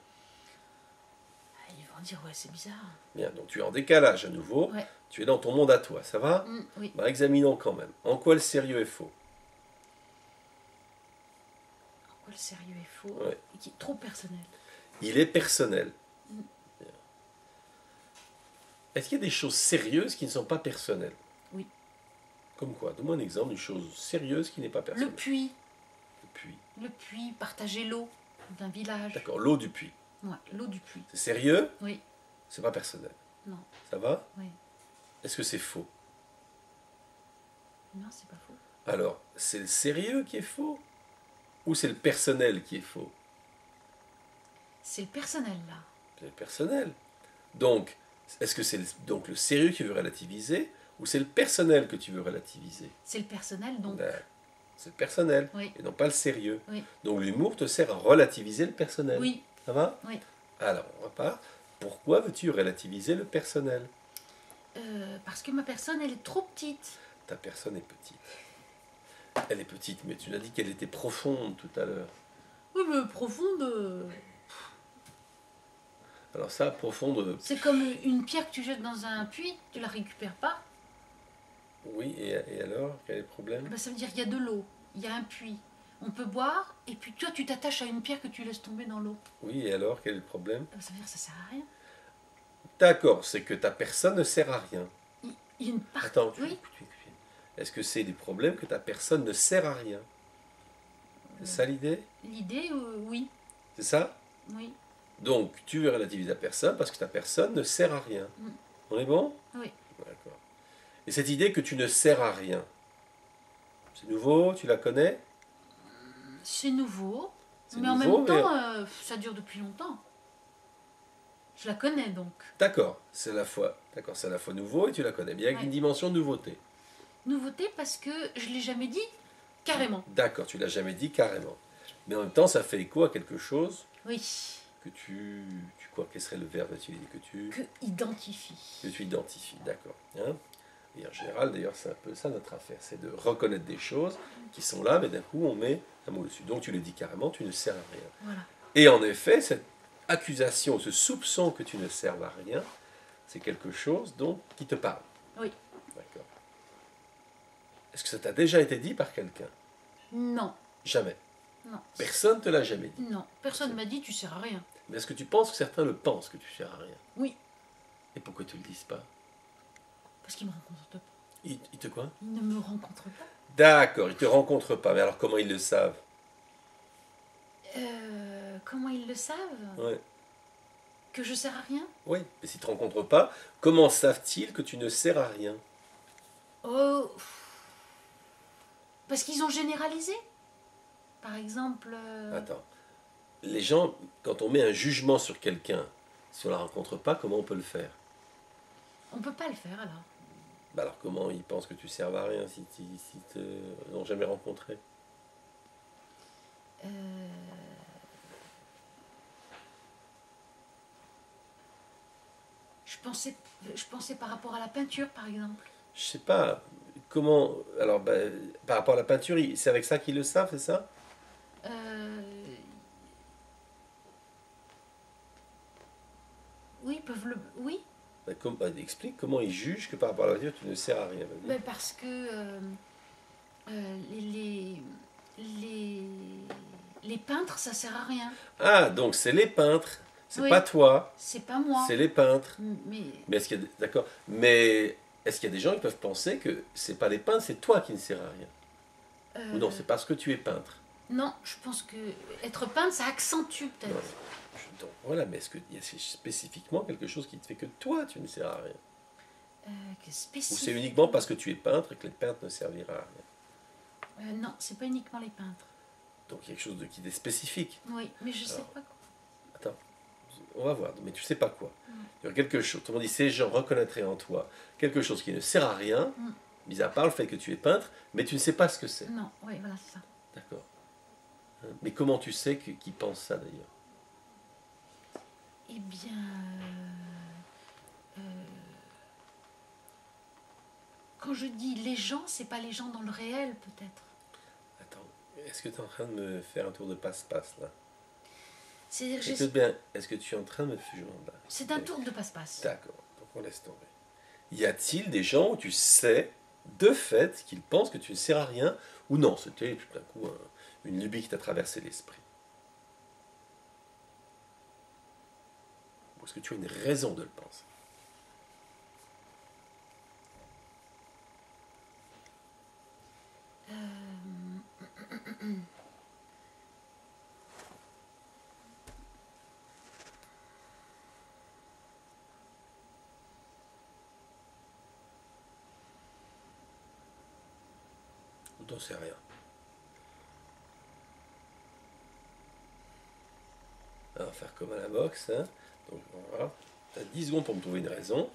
Ils vont dire, ouais, c'est bizarre. Bien, donc tu es en décalage à nouveau. Ouais. Tu es dans ton monde à toi, ça va? Oui. Bah, examinons quand même. En quoi le sérieux est faux? En quoi le sérieux est faux? Ouais. Et qui est trop personnel. Il est personnel. Mm. Bien. Est-ce qu'il y a des choses sérieuses qui ne sont pas personnelles? Oui. Comme quoi? Donne-moi un exemple d'une chose sérieuse qui n'est pas Le personnelle. puits. Le puits. Le puits, partager l'eau d'un village. D'accord, l'eau du puits. Ouais, l'eau du puits. C'est sérieux? Oui. C'est pas personnel. Non. Ça va? Oui. Est-ce que c'est faux? Non, c'est pas faux. Alors, c'est le sérieux qui est faux? Ou c'est le personnel qui est faux? C'est le personnel là. C'est le personnel. Donc, est-ce que c'est donc le sérieux que tu veux relativiser ou c'est le personnel que tu veux relativiser? C'est le personnel donc. Ben, c'est le personnel Oui. et non pas le sérieux. Oui. Donc l'humour te sert à relativiser le personnel. Oui. Ça va? Oui. Alors, on repart. Pourquoi veux-tu relativiser le personnel? Parce que ma personne, elle est trop petite. Ta personne est petite. Elle est petite, mais tu l'as dit qu'elle était profonde tout à l'heure. Oui, mais profonde. Alors ça, profonde, C'est comme une pierre que tu jettes dans un puits, tu la récupères pas. oui, et alors, quel est le problème? Ben, ça veut dire qu'il y a de l'eau, il y a un puits. On peut boire, et puis toi, tu t'attaches à une pierre que tu laisses tomber dans l'eau. Oui, et alors, quel est le problème? Ben, ça veut dire que ça sert à rien. D'accord, c'est que ta personne ne sert à rien. Il y a une partie. Attends, Oui. est-ce que c'est des problèmes que ta personne ne sert à rien? C'est ça l'idée? L'idée, oui. C'est ça? Oui. Donc, tu veux relativiser ta personne parce que ta personne ne sert à rien. Mm. On est bon? Oui. D'accord. Et cette idée que tu ne sers à rien, c'est nouveau? Tu la connais? C'est nouveau. C'est Mais en nouveau, même temps, ça dure depuis longtemps. Je la connais donc. D'accord, c'est à la fois nouveau et tu la connais bien avec Ouais. une dimension de nouveauté. Nouveauté parce que je ne l'ai jamais dit carrément. D'accord, tu l'as jamais dit carrément. Mais en même temps, ça fait écho à quelque chose Oui. Que tu quoi, quel serait le verbe utilisé Que identifie. que tu identifies, d'accord. Hein. Et en général, d'ailleurs, c'est un peu ça notre affaire, c'est de reconnaître des choses qui sont là, mais d'un coup, on met un mot dessus. Donc tu le dis carrément, tu ne sers à rien. Voilà. Et en effet, cette accusation, ce soupçon que tu ne serves à rien, c'est quelque chose donc qui te parle. Oui. D'accord. Est-ce que ça t'a déjà été dit par quelqu'un? Non. Jamais. Non. Personne ne te l'a jamais dit. Non. Personne ne m'a dit tu sers à rien. Mais est-ce que tu penses que certains le pensent que tu ne sers à rien? Oui. Et pourquoi tu ne le dis pas? Parce qu'ils me rencontrent pas. Ils te quoi? Ils ne me rencontrent pas. D'accord, ils ne te rencontrent pas. Mais alors comment ils le savent? Comment ils le savent? Ouais. Que je sers à rien? Oui, mais s'ils ne te rencontrent pas, comment savent-ils que tu ne sers à rien? Oh. Parce qu'ils ont généralisé. Par exemple. Attends. Les gens, quand on met un jugement sur quelqu'un, si on ne la rencontre pas, comment on peut le faire? On peut pas le faire alors. Bah alors comment ils pensent que tu serves à rien si te n'ont jamais rencontré? Euh, je pensais par rapport à la peinture, par exemple. Je sais pas. Comment. Alors, bah, par rapport à la peinture, c'est avec ça qu'ils le savent, c'est ça? Euh, oui, peuvent le. Oui, Bah, explique comment ils jugent que par rapport à la peinture, tu ne sers à rien. Vas-y. ben parce que les, les, les peintres, ça sert à rien. Ah, donc c'est les peintres. C'est Oui. pas toi, C'est pas moi. c'est les peintres. Mais Mais est-ce qu'il y a. D'accord. Mais est-ce qu'il y a des gens qui peuvent penser que c'est pas les peintres, c'est toi qui ne sers à rien? Ou non, c'est parce que tu es peintre. non, je pense que être peintre, ça accentue Non. peut-être. Donc, voilà, mais est-ce qu'il y a spécifiquement quelque chose qui te fait que toi, tu ne sers à rien? Que Ou spécifique. c'est uniquement parce que tu es peintre et que les peintres ne servira à rien? Non, c'est pas uniquement les peintres. Donc il y a quelque chose qui est spécifique. Oui, mais je sais Alors, pas quoi. Attends, on va voir, mais tu sais pas quoi. Il y a quelque chose, tout le monde dit, ces gens reconnaîtraient en toi quelque chose qui ne sert à rien, mis à part le fait que tu es peintre, mais tu ne sais pas ce que c'est. Non, oui, voilà, c'est ça. D'accord. Hein. Mais comment tu sais qu'ils pensent ça d'ailleurs? Eh bien, quand je dis les gens, c'est pas les gens dans le réel, peut-être. Attends, est-ce que tu es en train de me faire un tour de passe-passe là? C'est-à-dire, Écoute bien, est-ce que tu es en train de me faire là? c'est un tour de passe-passe. D'accord, donc on laisse tomber. Y a-t-il des gens où tu sais, de fait, qu'ils pensent que tu ne sers à rien, ou non, c'était tout d'un coup une lubie qui t'a traversé l'esprit? Ou est-ce que tu as une raison de le penser? Ou t'en sais rien? On va faire comme à la boxe. Hein. Donc voilà, tu as 10 secondes pour me trouver une raison.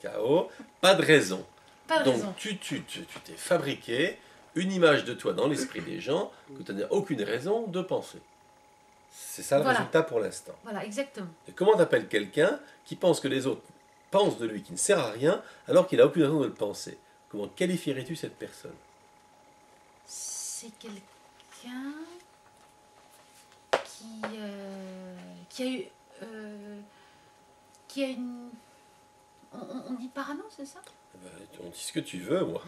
KO, pas de raison. Pas de Donc raison. tu t'es fabriqué une image de toi dans l'esprit des gens que tu n'as aucune raison de penser. C'est ça le Voilà. résultat pour l'instant. Voilà, exactement. Et comment t'appelles quelqu'un qui pense que les autres pensent de lui qui ne sert à rien alors qu'il n'a aucune raison de le penser? Comment qualifierais-tu cette personne? C'est quelqu'un qui a eu. Qui a une. On dit parano, c'est ça? On dit ce que tu veux, moi.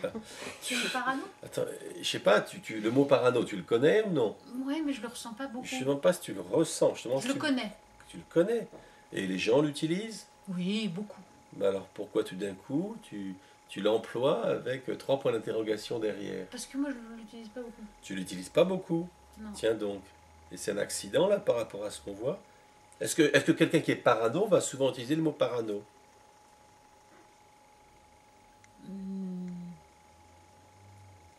Qui a une parano? Attends, je sais pas, le mot parano, tu le connais ou non? Ouais, mais je le ressens pas beaucoup. Je ne demande pas si tu le ressens, je te demande Je si le connais. tu le connais. Et les gens l'utilisent? Oui, beaucoup. Mais alors pourquoi tout d'un coup tu l'emploies avec 3 points d'interrogation derrière? Parce que moi, je ne l'utilise pas beaucoup. Tu l'utilises pas beaucoup. Non. Tiens donc. Et c'est un accident là par rapport à ce qu'on voit? Est-ce que quelqu'un qui est parano va souvent utiliser le mot parano?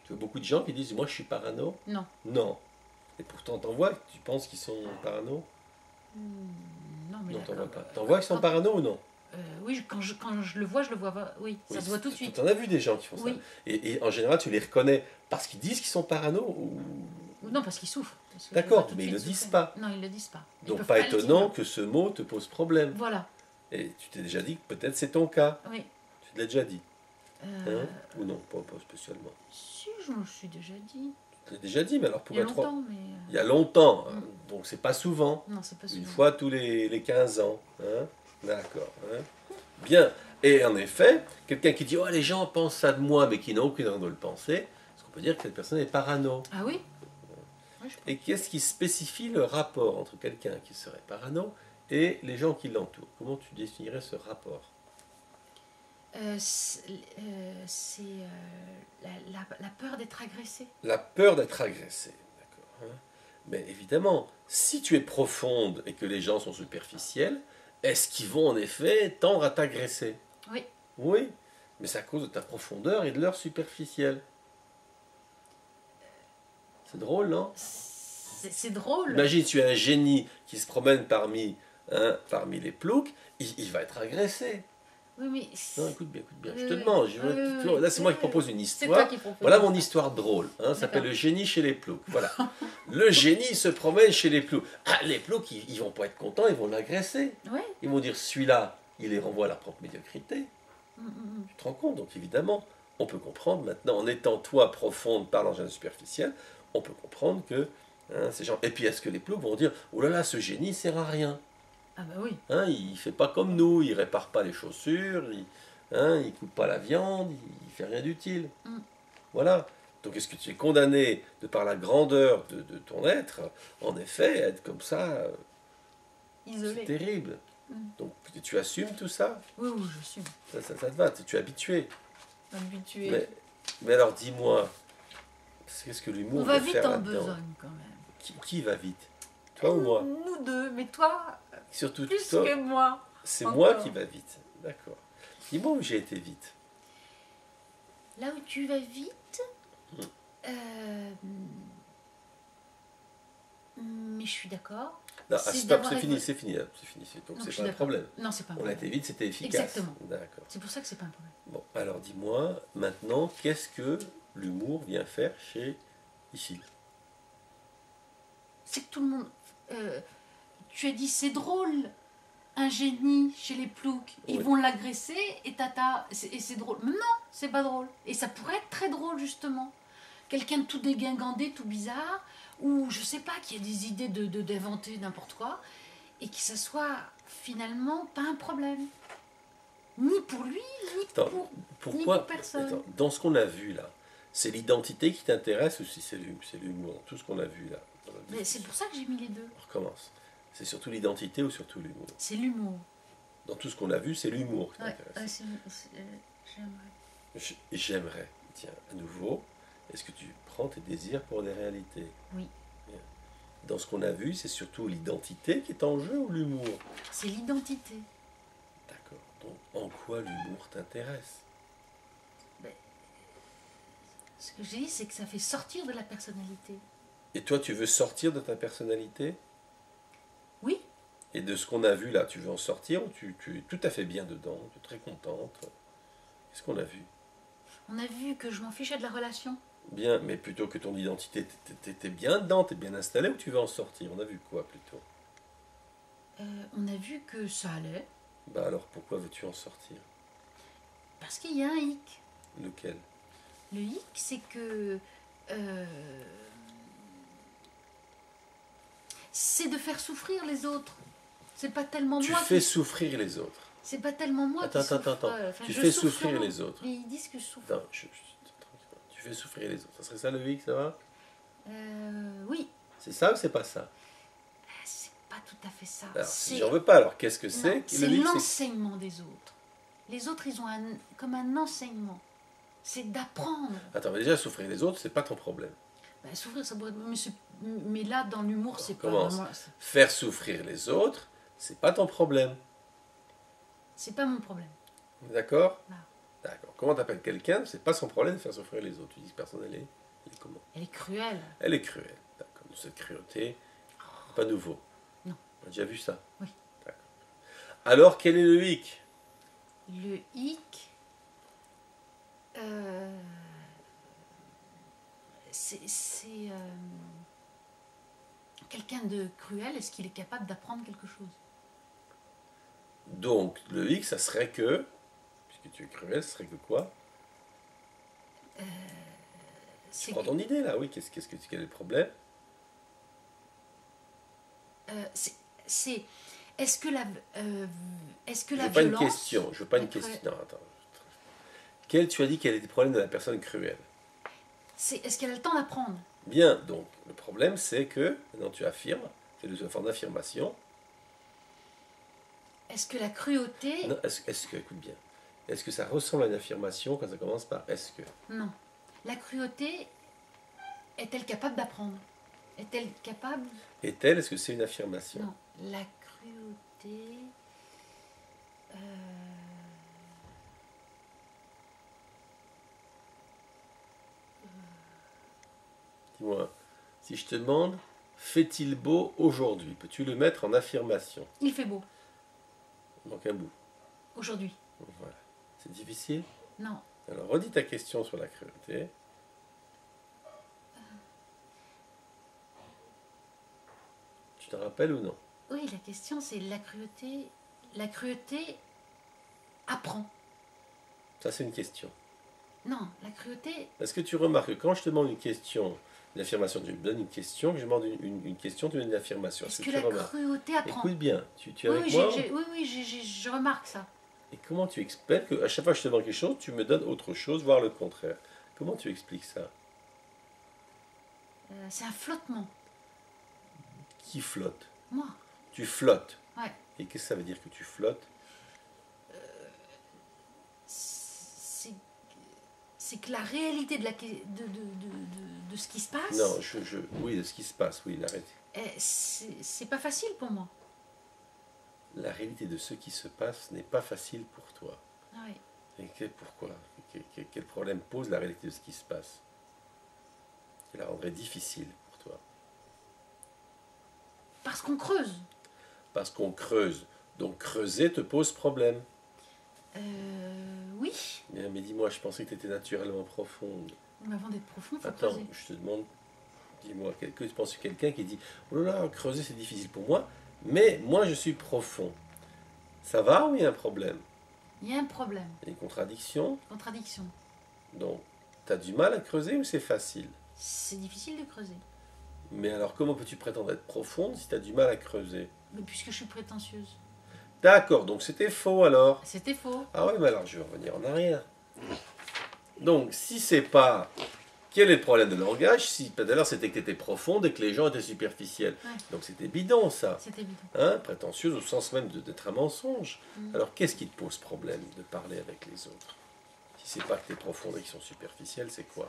Tu vois beaucoup de gens qui disent moi je suis parano? Non. Non. Et pourtant t'en vois, tu penses qu'ils sont parano? Non, mais Non, t'en vois d'accord. pas. T'en vois qu'ils sont Quand- parano ou non? Oui, quand je le vois, oui, ça Oui, se voit tout de suite. tu en as vu des gens qui font ça. Oui. Et en général, tu les reconnais parce qu'ils disent qu'ils sont parano ou... Non, parce qu'ils souffrent. Parce que je les D'accord, vois tout de mais ils suite ne le disent souffrir. pas. Non, ils le disent pas. Ils Donc peuvent pas le étonnant dire. que ce mot te pose problème. Voilà, Et tu t'es déjà dit que peut-être c'est ton cas. oui. Tu te l'as déjà dit. Euh, Hein? Ou non, pas spécialement. Si, je me le suis déjà dit. Tu l'as déjà dit, mais alors Il y a pourquoi longtemps, mais... Il y a longtemps, hein. Mm. Donc c'est pas souvent. Non, c'est pas Une souvent. fois tous les 15 ans. Hein? D'accord. Hein? Bien. Et en effet, quelqu'un qui dit oh, les gens pensent ça de moi, mais qui n'a aucune raison de le penser, est-ce qu'on peut dire que cette personne est parano? Ah oui, oui, je pense. Et qu'est-ce qui spécifie le rapport entre quelqu'un qui serait parano et les gens qui l'entourent? Comment tu définirais ce rapport? C'est la peur d'être agressé. La peur d'être agressé. D'accord. Hein? Mais évidemment, si tu es profonde et que les gens sont superficiels, est-ce qu'ils vont en effet tendre à t'agresser? Oui. Oui, mais c'est à cause de ta profondeur et de leur superficiel. C'est drôle, non? C'est drôle. Imagine, tu es un génie qui se promène parmi les ploucs, il va être agressé. Oui, mais... Non, écoute bien, je Oui, te oui. demande. Oui, Là, c'est moi qui oui. propose une C'est toi histoire. qui proposes. Voilà mon histoire drôle. Ça s'appelle D'accord. Le génie chez les ploucs. Voilà. Le génie se promène chez les ploucs. Ah, les ploucs, ils vont pas être contents, ils vont l'agresser. Oui. Ils vont dire, celui-là, il les renvoie à leur propre médiocrité. Tu te rends compte? Donc évidemment, on peut comprendre maintenant, en étant toi profonde, parlant d'un superficiel, on peut comprendre que ces gens... Et puis est-ce que les ploucs vont dire, oh là là, ce génie, il sert à rien. Ah bah oui. Il fait pas comme nous, il répare pas les chaussures, il coupe pas la viande, il fait rien d'utile. Mm. Voilà. Donc est-ce que tu es condamné, de par la grandeur de ton être, en effet, à être comme ça? C'est Isolé. terrible. Mm. Donc tu assumes tout ça? Oui, oui, je suis Ça te va, tu es habitué. habituée. Mais alors dis-moi, qu'est-ce que l'humour On va veut vite faire en là-dedans? besogne quand même. Qui va vite? Toi ou moi? Nous deux, mais toi, Surtout plus toi, que moi. c'est encore. moi qui va vite. D'accord. Dis-moi où j'ai été vite. Là où tu vas vite, mais je suis d'accord. Non, C'est stop, d'avoir c'est fini, évo- c'est fini. Donc Non, je c'est suis pas un d'accord. problème. Non, c'est pas un On a problème. été vite, c'était efficace. Exactement. D'accord. C'est pour ça que c'est pas un problème. Bon, alors dis-moi maintenant, qu'est-ce que l'humour vient faire ici? C'est que tout le monde. Tu as dit c'est drôle, un génie chez les ploucs, ils Oui. vont l'agresser et et c'est drôle. Mais non, c'est pas drôle. Et ça pourrait être très drôle justement. Quelqu'un de tout dégingandé, tout bizarre, ou je sais pas, qui a des idées d'inventer n'importe quoi, et que ça soit finalement pas un problème. Ni pour lui, ni Attends, pour pourquoi personne. attends, dans ce qu'on a vu là, c'est l'identité qui t'intéresse ou si c'est l'humour? Tout ce qu'on a vu là. dans la Mais c'est pour ça que j'ai mis les deux. On recommence. C'est surtout l'identité ou surtout l'humour? C'est l'humour. Dans tout ce qu'on a vu, c'est l'humour qui Ouais, t'intéresse. j'aimerais. J'aimerais, tiens, à nouveau, est-ce que tu prends tes désirs pour des réalités? Oui. Bien. Dans ce qu'on a vu, c'est surtout l'identité qui est en jeu ou l'humour? C'est l'identité. D'accord. Donc, en quoi l'humour t'intéresse? Ce que j'ai dit, c'est que ça fait sortir de la personnalité. Et toi, tu veux sortir de ta personnalité? Oui. Et de ce qu'on a vu là, tu veux en sortir ou tu es tout à fait bien dedans, tu es très contente? Qu'est-ce qu'on a vu? On a vu que je m'en fichais de la relation. Bien, mais plutôt que ton identité, t'es bien dedans, t'es bien installé ou tu veux en sortir? On a vu quoi plutôt? On a vu que ça allait. Bah alors pourquoi veux-tu en sortir? Parce qu'il y a un hic. Lequel? Le hic, c'est que... c'est de faire souffrir les autres. C'est pas tellement Tu moi fais qui... souffrir les autres. C'est pas tellement moi Attends, qui souffre. attends. Enfin, Tu je fais souffre souffrir sûrement. les autres. Mais ils disent que je souffre. Attends, tu fais souffrir les autres. Ça serait ça le hic, ça va? Oui. C'est ça ou c'est pas ça? C'est pas tout à fait ça. Alors, si C'est j'en veux pas, alors qu'est-ce que non, c'est? c'est Le hic, l'enseignement des autres. Les autres, ils ont comme un enseignement. C'est d'apprendre. Attends, mais déjà, souffrir les autres, c'est pas ton problème. Ben, souffrir, ça pourrait... mais là, dans l'humour, c'est pas commence. vraiment... Faire souffrir les autres, c'est pas ton problème. C'est pas mon problème. D'accord? Non. D'accord. Comment t'appelles quelqu'un? C'est pas son problème de faire souffrir les autres. Tu dis que personne, elle est comment? Elle est cruelle. Elle est cruelle. D'accord. Cette cruauté, pas nouveau. Non. On a déjà vu ça? Oui. D'accord. Alors, quel est le hic? Le hic, c'est quelqu'un de cruel, est-ce qu'il est capable d'apprendre quelque chose? Donc, le hic, ça serait que, puisque tu es cruel, ça serait que quoi? Tu C'est prends ton idée là, oui, quel est le problème? c'est- est-ce que Je la veux pas une violence question, je veux pas une est cruelle? question. Non, attends. Tu as dit quel était le problème de la personne cruelle? Est-ce qu'elle a le temps d'apprendre? Bien, donc, le problème c'est que, maintenant tu affirmes, c'est une forme d'affirmation. Est-ce que la cruauté... Non, écoute bien, est-ce que ça ressemble à une affirmation quand ça commence par est-ce que? Non. La cruauté, est-elle capable d'apprendre? Est-elle capable... Est-elle, est-ce que c'est une affirmation? Non. La cruauté... Dis-moi, si je te demande, fait-il beau aujourd'hui? Peux-tu le mettre en affirmation? Il fait beau, Il manque un bout. aujourd'hui. Voilà. C'est difficile? Non. Alors, redis ta question sur la cruauté. Tu te rappelles ou non? Oui, la question c'est la cruauté... La cruauté apprend. Ça, c'est une question. Non, la cruauté... Est-ce que tu remarques que quand je te demande une question, une affirmation, tu me donnes une question, que je demande une question, tu me donnes une affirmation. Est-ce Est-ce que tu la remarques? cruauté apprend? Écoute bien, tu es Oui, avec oui, moi? je remarque ça. Et comment tu expliques qu'à chaque fois que je te demande quelque chose, tu me donnes autre chose, voire le contraire? Comment tu expliques ça? C'est un flottement. Qui flotte? Moi, Tu flottes. ouais. Et qu'est-ce que ça veut dire que tu flottes? C'est c'est que la réalité de ce qui se passe, Non, oui, de ce qui se passe, oui, c'est pas facile pour moi. la réalité de ce qui se passe n'est pas facile pour toi. Ouais. Pourquoi? Quel problème pose la réalité de ce qui se passe? Qui la rendrait difficile pour toi? Parce qu'on creuse. Parce qu'on creuse. Donc creuser te pose problème. Oui, Bien, mais dis-moi, je pensais que tu étais naturellement profonde. mais avant d'être profond, il faut Attends, creuser. je te demande, dis-moi, que tu penses que quelqu'un qui dit oh là là, creuser c'est difficile pour moi, mais moi je suis profond. Ça va ou il y a un problème? Il y a un problème, Il y a une contradiction? contradiction. Donc, tu as du mal à creuser ou c'est facile? C'est difficile de creuser. Mais alors, comment peux-tu prétendre être profonde si tu as du mal à creuser? Mais puisque je suis prétentieuse. D'accord, donc c'était faux alors. C'était faux. Ah oui, mais alors je vais revenir en arrière. Donc, si c'est pas. Quel est le problème de langage? Si tout à l'heure c'était que tu étais profonde et que les gens étaient superficiels. Ouais. Donc c'était bidon ça. C'est évident. Hein, prétentieuse au sens même d'être un mensonge. Mm. Alors qu'est-ce qui te pose problème de parler avec les autres? Si c'est pas que tu es profonde et qu'ils sont superficiels, c'est quoi?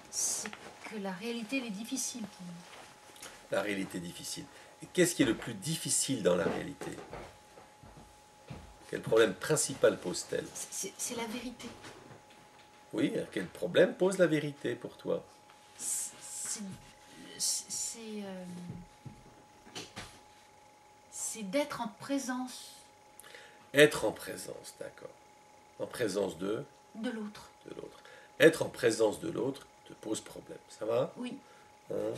C'est que la réalité, elle est difficile pour moi. La réalité difficile. Et qu'est-ce qui est le plus difficile dans la réalité? Quel problème principal pose-t-elle? C'est la vérité. Oui, quel problème pose la vérité pour toi? C'est d'être en présence Être en présence, d'accord. En présence de l'autre. l'autre. Être en présence de l'autre te pose problème. Ça va? Oui. Hein?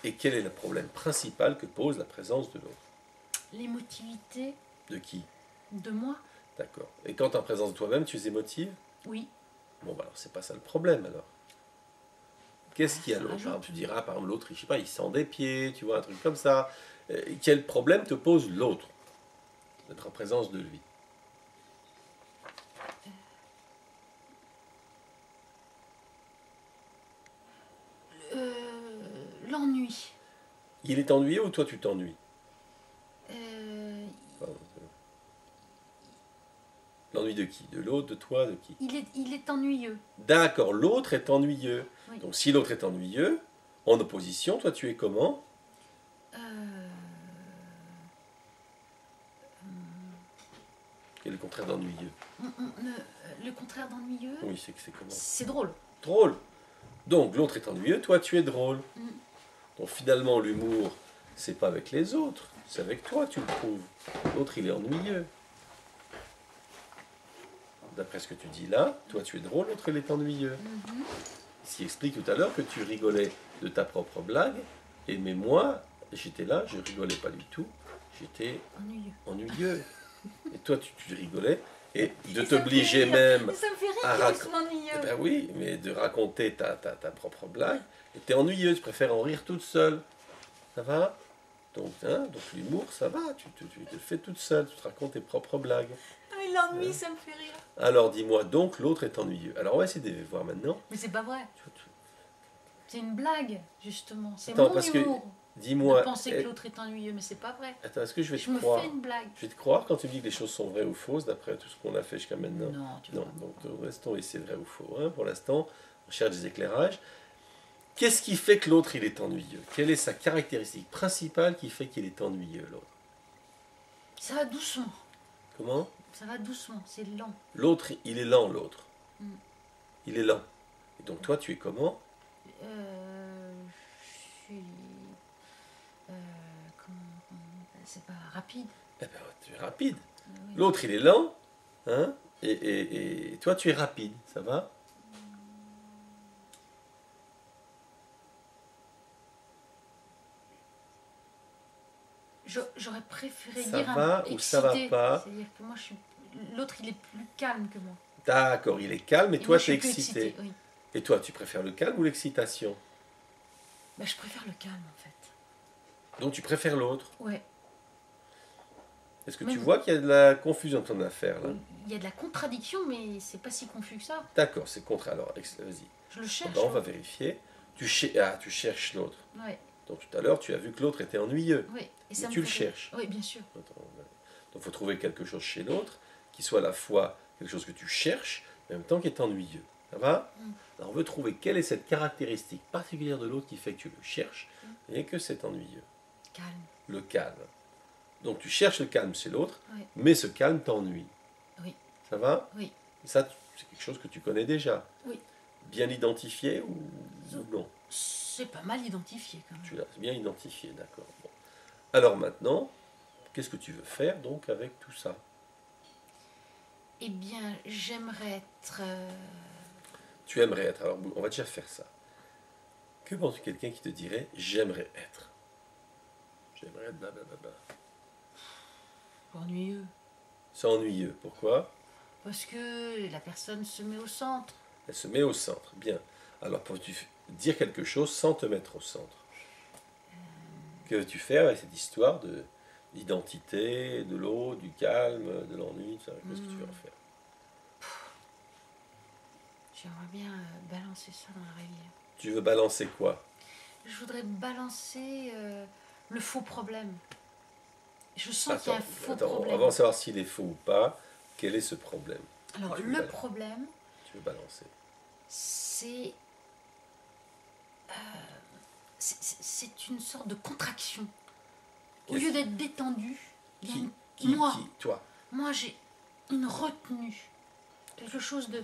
Et quel est le problème principal que pose la présence de l'autre? L'émotivité De qui? de moi. D'accord. Et quand tu es en présence de toi-même, tu es émotive? Oui. Bon, bah alors c'est pas ça le problème alors. Qu'est-ce qu'il y a Ça l'autre? rajoute. Par exemple, tu diras, par exemple, l'autre, je sais pas, il sent des pieds, tu vois, un truc comme ça. Quel problème te pose l'autre d'être en présence de lui? L'ennui. Il est ennuyé ou toi tu t'ennuies? Euh, L'ennui de qui? De l'autre, de toi, de qui? il est ennuyeux. D'accord, l'autre est ennuyeux. Oui. Donc si l'autre est ennuyeux, en opposition, toi tu es comment? Euh, Quel est le contraire d'ennuyeux? le contraire d'ennuyeux, Oui, c'est que c'est comment? c'est drôle. Drôle. Donc l'autre est ennuyeux, toi tu es drôle. Mm. Donc finalement l'humour, c'est pas avec les autres, c'est avec toi que tu le trouves. L'autre il est ennuyeux. d'après ce que tu dis là, toi tu es drôle, l'autre il est ennuyeux. Mhm. Ce qui explique tout à l'heure que tu rigolais de ta propre blague, mais moi, j'étais là, je rigolais pas du tout, j'étais Ennuyeux. ennuyeux. Et toi, tu rigolais, et de Et ça me t'obliger fait rire. même Ça me fait rire à qu'il raconter. soit ennuyeux. Eh ben oui, mais de raconter ta propre blague, et t'es ennuyeux, tu préfères en rire toute seule. Ça va? Donc l'humour, ça va, tu te le fais toute seule, tu te racontes tes propres blagues. Ah, mais l'ennui, ça me fait rire. Alors dis-moi donc, l'autre est ennuyeux. Alors on va essayer de voir maintenant. Mais c'est pas vrai. Tu- C'est une blague, justement. C'est Attends, mon parce que- humour Dis-moi, de penser que l'autre est ennuyeux, mais c'est pas vrai. attends, est-ce que je vais Je te me croire? fais une blague. Je vais te croire quand tu me dis que les choses sont vraies ou fausses, d'après tout ce qu'on a fait jusqu'à maintenant. Non, tu Non, vois. donc restons ici, c'est vrai ou faux. Hein. Pour l'instant, on cherche des éclairages. Qu'est-ce qui fait que l'autre, il est ennuyeux? Quelle est sa caractéristique principale qui fait qu'il est ennuyeux, l'autre? Ça va doucement. Comment? Ça va doucement. C'est lent. L'autre, il est lent, l'autre. Mm. Il est lent. Et donc toi, tu es comment? Je suis. C'est pas rapide. Eh ben, tu es rapide. Oui. L'autre, il est lent, hein? Et toi, tu es rapide. Ça va? J'aurais préféré Ça dire va un ou ça va excité. pas? C'est-à-dire que moi, je suis. L'autre, il est plus calme que moi. D'accord, il est calme, et Et toi, moi, je tu es suis plus excité. excitée, oui. Et toi, tu préfères le calme ou l'excitation? Bah, je préfère le calme, en fait. Donc tu préfères l'autre. Ouais. Est-ce que Mais tu vous- vois qu'il y a de la confusion dans ton affaire là? Il y a de la contradiction, mais c'est pas si confus que ça. D'accord, c'est contre. Alors, vas-y. Je le cherche. Bon, on va vérifier. Tu cherches l'autre. Ouais, Donc tout à l'heure, tu as vu que l'autre était ennuyeux. ouais. Et Mais ça me tu le fait rire. cherches. Oui, bien sûr. Attends, ouais. Donc il faut trouver quelque chose chez l'autre qui soit à la fois quelque chose que tu cherches, mais en même temps qui est ennuyeux. Ça va? Mm. Alors on veut trouver quelle est cette caractéristique particulière de l'autre qui fait que tu le cherches et que c'est ennuyeux. Calme. Le calme. Donc tu cherches le calme chez l'autre, Ouais. mais ce calme t'ennuie. Oui. Ça va? Oui. Ça, c'est quelque chose que tu connais déjà. Oui. Bien identifié ou non? C'est pas mal identifié quand même. Tu l'as bien identifié, d'accord. Bon. Alors maintenant, qu'est-ce que tu veux faire donc avec tout ça? Eh bien, j'aimerais être. Tu aimerais être. Alors on va déjà faire ça. Que penses-tu de quelqu'un qui te dirait j'aimerais être? J'aimerais être blablabla. Ennuyeux. C'est ennuyeux. Pourquoi? Parce que la personne se met au centre. Elle se met au centre. Bien. Alors peux-tu dire quelque chose sans te mettre au centre? Que veux-tu faire avec cette histoire de d'identité, de l'eau, du calme, de l'ennui, tout ça? Qu'est-ce que tu veux en faire? J'aimerais bien balancer ça dans la rivière. Tu veux balancer quoi? Je voudrais balancer le faux problème. Je sens qu'il y a un faux problème. Avant de savoir s'il est faux ou pas, quel est ce problème Alors, tu veux le balancer. problème, Tu veux balancer? c'est. C'est une sorte de contraction. Au Qu'est-ce- lieu d'être détendu, il y a Qui, une- moi, qui Toi. moi j'ai une retenue. Quelque chose de.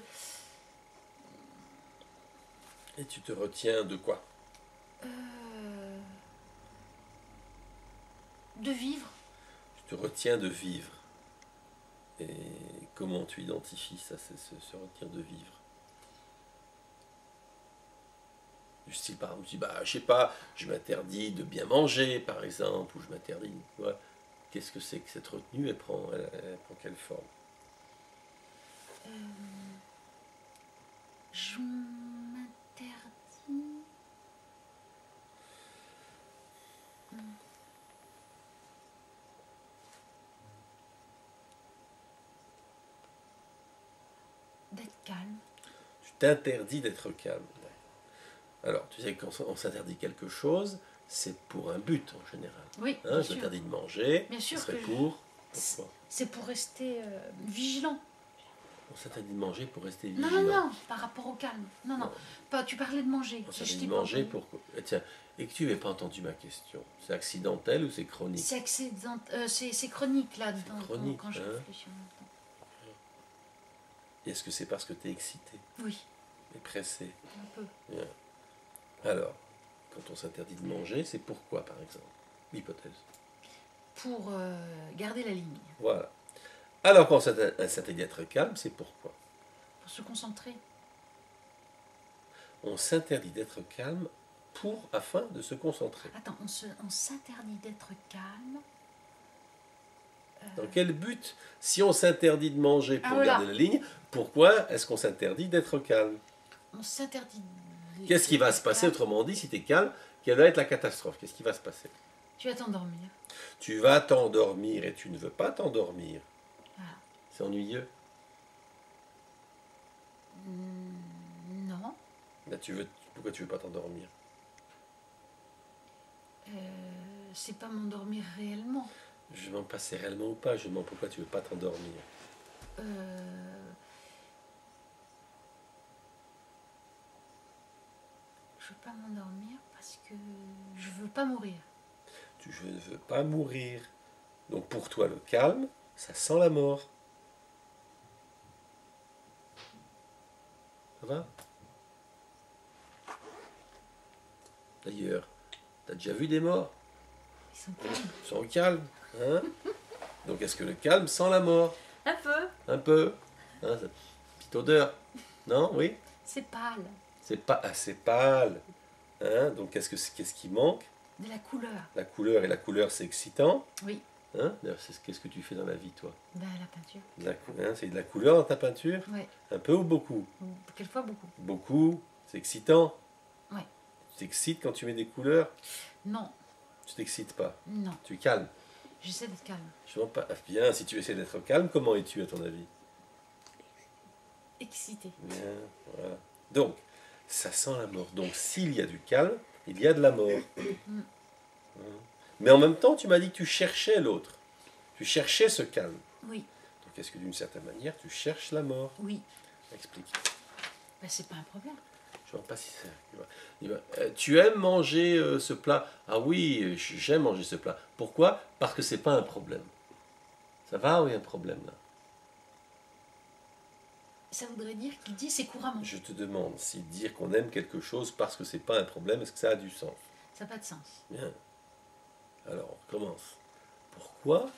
Et tu te retiens de quoi? De vivre. Tu te retiens de vivre. Et comment tu identifies ça, c'est se retenir de vivre? Du style, par exemple, tu dis, bah, je sais pas, je m'interdis de bien manger, par exemple, ou je m'interdis. Tu vois. Qu'est-ce que c'est que cette retenue? Elle prend quelle forme? Je m'interdis. D'être calme. Tu t'interdis d'être calme. Alors, tu sais, quand on s'interdit quelque chose, c'est pour un but en général. Oui, Hein, bien je sûr. m'interdis de manger, Bien sûr ce serait que pour. C'est Pourquoi? c'est pour rester vigilant. On s'interdit de manger pour rester Non, vigilant. non, non, par rapport au calme. Non, non. Non. Pas, tu parlais de manger. On Je s'interdit t'ai de pas manger entendu. pour. Tiens, et que tu n'aies pas entendu ma question. C'est accidentel ou c'est chronique? C'est chronique là-dedans. chronique, quand je hein. réfléchis en même temps. Est-ce que c'est parce que tu es excité Oui, et pressé? un peu. Bien. Alors, quand on s'interdit de manger, c'est pourquoi, par exemple? L'hypothèse. Pour garder la ligne. Voilà. Alors, quand on s'interdit d'être calme, c'est pourquoi? se concentrer. On s'interdit d'être calme afin de se concentrer. Attends, on s'interdit d'être calme. Dans quel but? Si on s'interdit de manger pour voilà. garder la ligne, pourquoi est-ce qu'on s'interdit d'être calme? On s'interdit. Qu'est-ce qui va se passer, autrement dit, si tu es calme? Quelle va être la catastrophe? Qu'est-ce qui va se passer? Tu vas t'endormir. Tu vas t'endormir et tu ne veux pas t'endormir. Voilà. C'est ennuyeux. Non. Là, pourquoi tu veux pas t'endormir? C'est pas m'endormir réellement. Je demande pas c'est réellement ou pas, je demande pourquoi tu veux pas t'endormir. Je veux pas m'endormir parce que je veux pas mourir. Je ne veux pas mourir. Donc pour toi, le calme, ça sent la mort. Ça va? D'ailleurs, t'as déjà vu des morts? Ils sont calmes. Hein? Donc est-ce que le calme sent la mort? Un peu. Un peu. Hein, cette petite odeur. Non? Oui? C'est pâle. C'est pas assez pâle. Hein? Donc qu'est-ce qui manque? De la couleur. La couleur, et la couleur c'est excitant. Oui. Hein? Qu'est-ce que tu fais dans la vie, toi? Ben, la peinture. C'est de la couleur dans ta peinture? Oui. Un peu ou beaucoup? Quelquefois beaucoup. Beaucoup. C'est excitant? Oui. Tu t'excites quand tu mets des couleurs? Non. Tu t'excites pas? Non. Tu calmes? J'essaie d'être calme. Je ne pas. Bien, si tu essaies d'être calme, comment es-tu à ton avis? Excité. Bien, voilà. Donc, ça sent la mort. Donc, s'il y a du calme, il y a de la mort. Mais en même temps, tu m'as dit que tu cherchais l'autre. Tu cherchais ce calme. Oui. Donc, est-ce que d'une certaine manière, tu cherches la mort? Oui. Explique. Ben, c'est pas un problème. Je ne vois pas si c'est... Tu aimes manger ce plat? Ah oui, j'aime manger ce plat. Pourquoi? Parce que c'est pas un problème. Ça va ou il y a un problème là? Ça voudrait dire qu'il dit c'est couramment. Je te demande si dire qu'on aime quelque chose parce que c'est pas un problème, est-ce que ça a du sens? Ça n'a pas de sens. Bien. Alors, on commence. Pourquoi?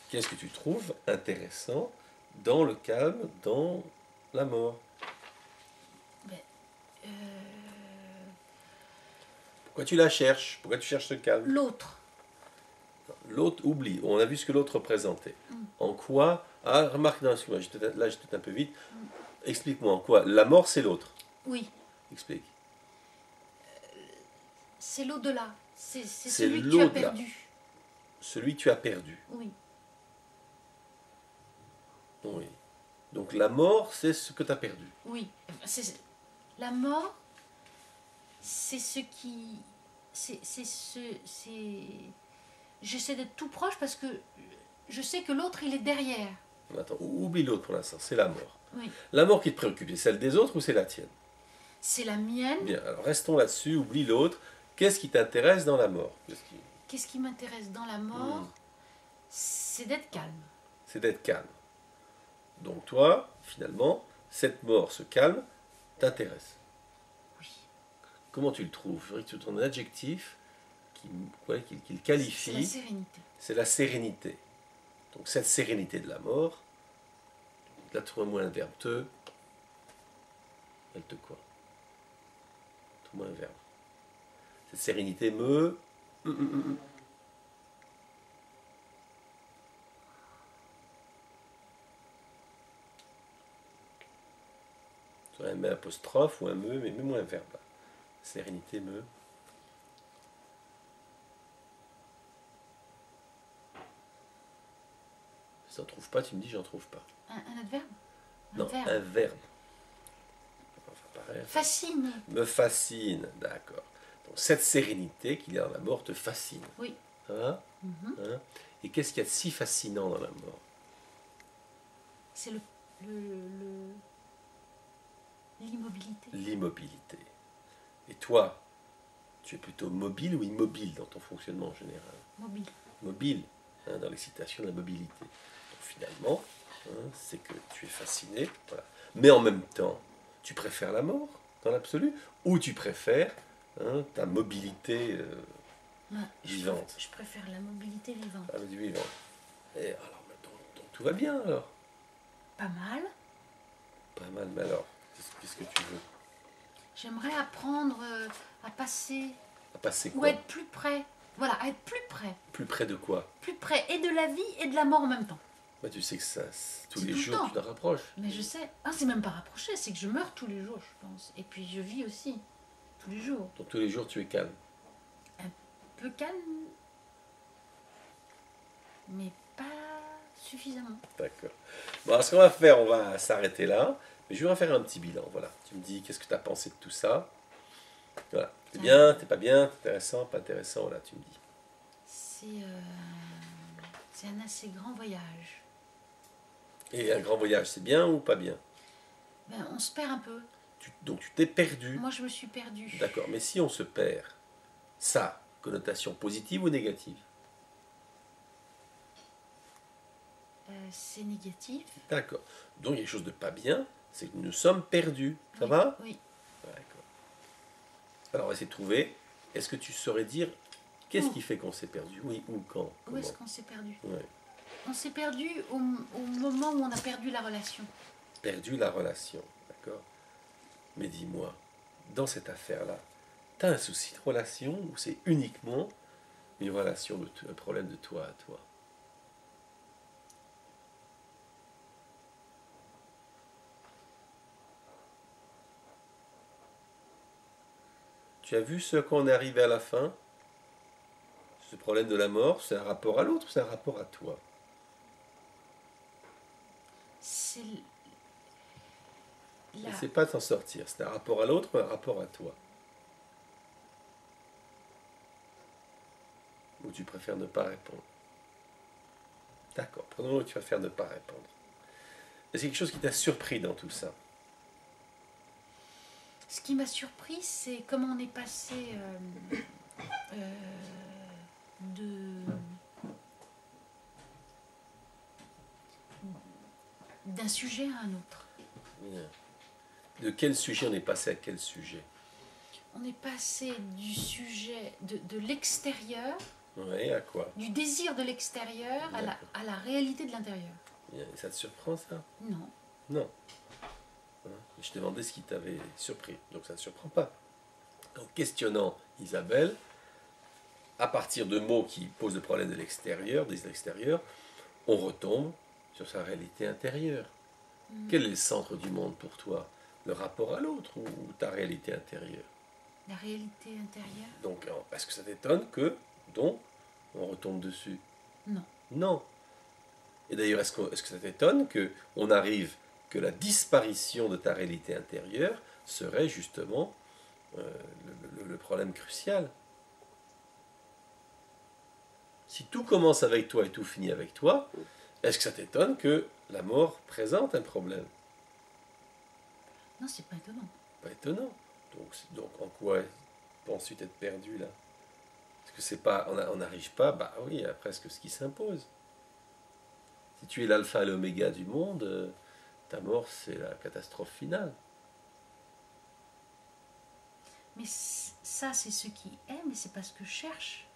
Qu'est-ce que tu trouves intéressant dans le calme, dans la mort? Ben, Pourquoi tu la cherches? Pourquoi tu cherches ce calme? l'autre. L'autre oublie. On a vu ce que l'autre représentait. En quoi? Ah, remarque, non, excuse-moi, là j'étais un peu vite. Explique-moi en quoi. La mort, c'est l'autre. Oui. Explique. C'est l'au-delà. C'est C'est celui que tu as l'au-delà. perdu. Celui que tu as perdu. Oui. Oui. Donc la mort, c'est ce que tu as perdu. Oui. La mort, c'est ce qui... J'essaie d'être tout proche parce que je sais que l'autre, il est derrière. Attends, oublie l'autre pour l'instant, c'est la mort. Oui. La mort qui te préoccupe, c'est celle des autres ou c'est la tienne? C'est la mienne. Bien, alors restons là-dessus, oublie l'autre. Qu'est-ce qui t'intéresse dans la mort? Qu'est-ce qui m'intéresse dans la mort? C'est d'être calme. C'est d'être calme. Donc toi, finalement, cette mort, ce calme, t'intéresse. Oui. Comment tu le trouves? Je dirais que ton adjectif qui le C'est qualifie, la sérénité. c'est la sérénité. Donc cette sérénité de la mort, là trouve-moi un verbe. Elle te quoi? Trouve-moi un verbe. Cette sérénité me... Soit un me apostrophe ou un me, mais mets-moi un verbe. Là. Sérénité me... Si t'en trouves pas, tu me dis j'en trouve pas. Un adverbe? Non, verbe. un verbe. Enfin, pareil. Fascine. Me fascine, d'accord. Donc cette sérénité qu'il y a dans la mort te fascine. Oui. Ça va? Hein? Et qu'est-ce qu'il y a de si fascinant dans la mort? C'est l'immobilité. L'immobilité. Et toi, tu es plutôt mobile ou immobile dans ton fonctionnement en général? Mobile. Mobile, hein, dans l'excitation de la mobilité. Donc finalement, hein, c'est que tu es fasciné, voilà. Mais en même temps, tu préfères la mort dans l'absolu, ou tu préfères ta mobilité vivante? Je préfère la mobilité vivante. Ah, vivante. Et alors, donc tout va bien alors? Pas mal. Pas mal, mais alors, qu'est-ce que tu veux? J'aimerais apprendre à passer À passer ou quoi? être plus près. Voilà, à être plus près. Plus près de quoi? Plus près et de la vie et de la mort en même temps. Bah, tu sais que ça, tous C'est les tout le jours, temps. tu te rapproches. Mais je sais. Ah, c'est même pas rapproché, c'est que je meurs tous les jours, je pense. Et puis je vis aussi, tous les jours. Donc tous les jours, tu es calme. Peu calme, mais pas suffisamment. D'accord. Bon, alors, ce qu'on va faire, on va s'arrêter là. Mais je vais faire un petit bilan. Voilà. Tu me dis qu'est-ce que tu as pensé de tout ça. Voilà. T'es bien, t'es pas bien, t'es intéressant, pas intéressant. Voilà, tu me dis. C'est un assez grand voyage. Et un grand voyage, c'est bien ou pas bien? Ben, on se perd un peu. Donc tu t'es perdu. Moi, je me suis perdue. D'accord. Mais si on se perd, ça, connotation positive ou négative? C'est négatif. D'accord. Donc il y a quelque chose de pas bien, c'est que nous sommes perdus. Ça Oui, va? Oui. D'accord. Alors on va essayer de trouver. Est-ce que tu saurais dire qu'est-ce Où qui fait qu'on s'est perdu? Oui, ou quand? Où est-ce Comment? qu'on s'est perdu? Ouais. On s'est perdu au moment où on a perdu la relation. Perdu la relation. D'accord. Mais dis-moi, dans cette affaire-là, t'as un souci de relation ou c'est uniquement une relation, un problème de toi à toi? Tu as vu ce qu'on est arrivé à la fin? Ce problème de la mort, c'est un rapport à l'autre ou c'est un rapport à toi? C'est la... N'essaie pas de s'en sortir. C'est un rapport à l'autre ou un rapport à toi? Ou tu préfères ne pas répondre? D'accord, prenons le tu vas faire ne pas répondre. Est-ce qu'il y a quelque chose qui t'a surpris dans tout ça? Ce qui m'a surpris, c'est comment on est passé de d'un sujet à un autre. Bien. De quel sujet on est passé à quel sujet? On est passé du sujet de l'extérieur, Oui, à quoi? du désir de l'extérieur à la réalité de l'intérieur. Bien. Et ça te surprend ça? Non. Non. Hein? Je t'ai demandé ce qui t'avait surpris, donc ça ne te surprend pas. En questionnant Isabelle, à partir de mots qui posent le problème de l'extérieur, des extérieurs, on retombe sur sa réalité intérieure. Quel est le centre du monde pour toi? Le rapport à l'autre ou ta réalité intérieure? La réalité intérieure? Donc, est-ce que ça t'étonne que, donc, on retombe dessus? Non. Non. Et d'ailleurs, est-ce que ça t'étonne que on arrive, que la disparition de ta réalité intérieure serait justement le problème crucial? Si tout commence avec toi et tout finit avec toi, est-ce que ça t'étonne que la mort présente un problème? Non, c'est pas étonnant. Pas étonnant. Donc en quoi penses-tu être perdu là? Est-ce que c'est pas, on n'arrive pas, bah oui, à presque ce qui s'impose. Si tu es l'alpha et l'oméga du monde, ta mort c'est la catastrophe finale. Mais ça, c'est ce qui est, mais c'est pas ce que je cherche.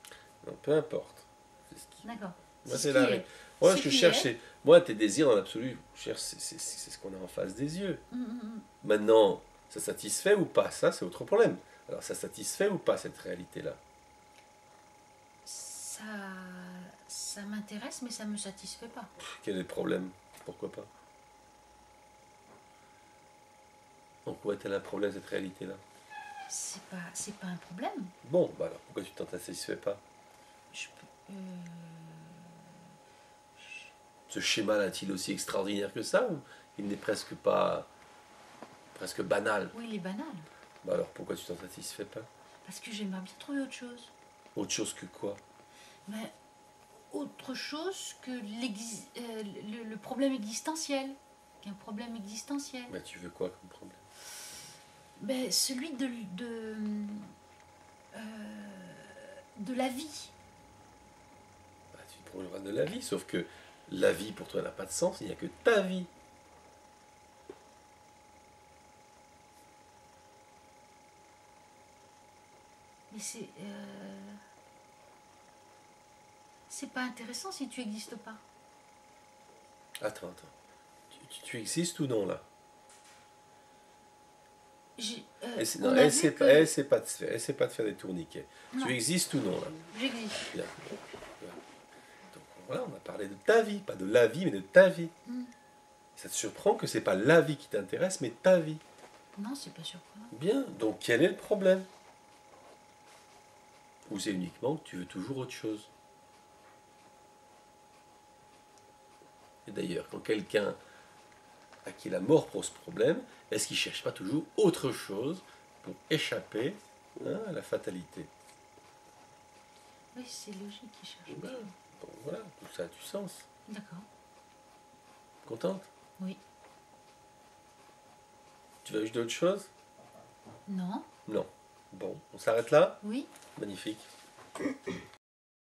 Non, peu importe. C'est ce qui... D'accord. Moi, ce c'est qui la... est. Moi, Ce ce que je qui cherche, est. c'est... Moi, tes désirs dans l'absolu, je cherche, c'est ce qu'on a en face des yeux. Maintenant, ça satisfait ou pas? Ça, c'est autre problème. Alors, ça satisfait ou pas cette réalité-là? Ça m'intéresse, mais ça me satisfait pas. Quel est le problème? Pourquoi pas? En quoi est-elle un problème, cette réalité-là? C'est pas un problème. Bon, bah alors, pourquoi tu t'en satisfais pas? Je peux, Ce schéma-là est-il aussi extraordinaire que ça ou il n'est presque pas... presque banal? oui, il est banal. Bah alors, pourquoi tu t'en satisfais pas? Parce que j'aimerais bien trouver autre chose. Autre chose que quoi? Mais autre chose que le problème existentiel. Qu'un problème existentiel. Bah tu veux quoi comme problème? Ben, celui de la vie. Bah, tu te prolongeras de la vie, sauf que la vie pour toi n'a pas de sens, il n'y a que ta vie. Mais c'est pas intéressant si tu n'existes pas. Attends. Tu existes ou non là? On a vu essaie que... pas de faire des tourniquets. Non. Tu existes ou non là? J'existe. Bien. Donc voilà, on a parlé de ta vie, pas de la vie, mais de ta vie. Mm. Ça te surprend que c'est pas la vie qui t'intéresse, mais ta vie. Non, c'est pas surprenant. Bien, donc quel est le problème? Ou c'est uniquement que tu veux toujours autre chose? Et d'ailleurs, quand quelqu'un à qui la mort pose problème, est-ce qu'il ne cherche pas toujours autre chose pour échapper à la fatalité? Oui, c'est logique qu'il cherche. Ben, bon, voilà, tout ça a du sens. D'accord. Contente? Oui. Tu veux ajouter autre chose? Non. Non. Bon, on s'arrête là? Oui. Magnifique.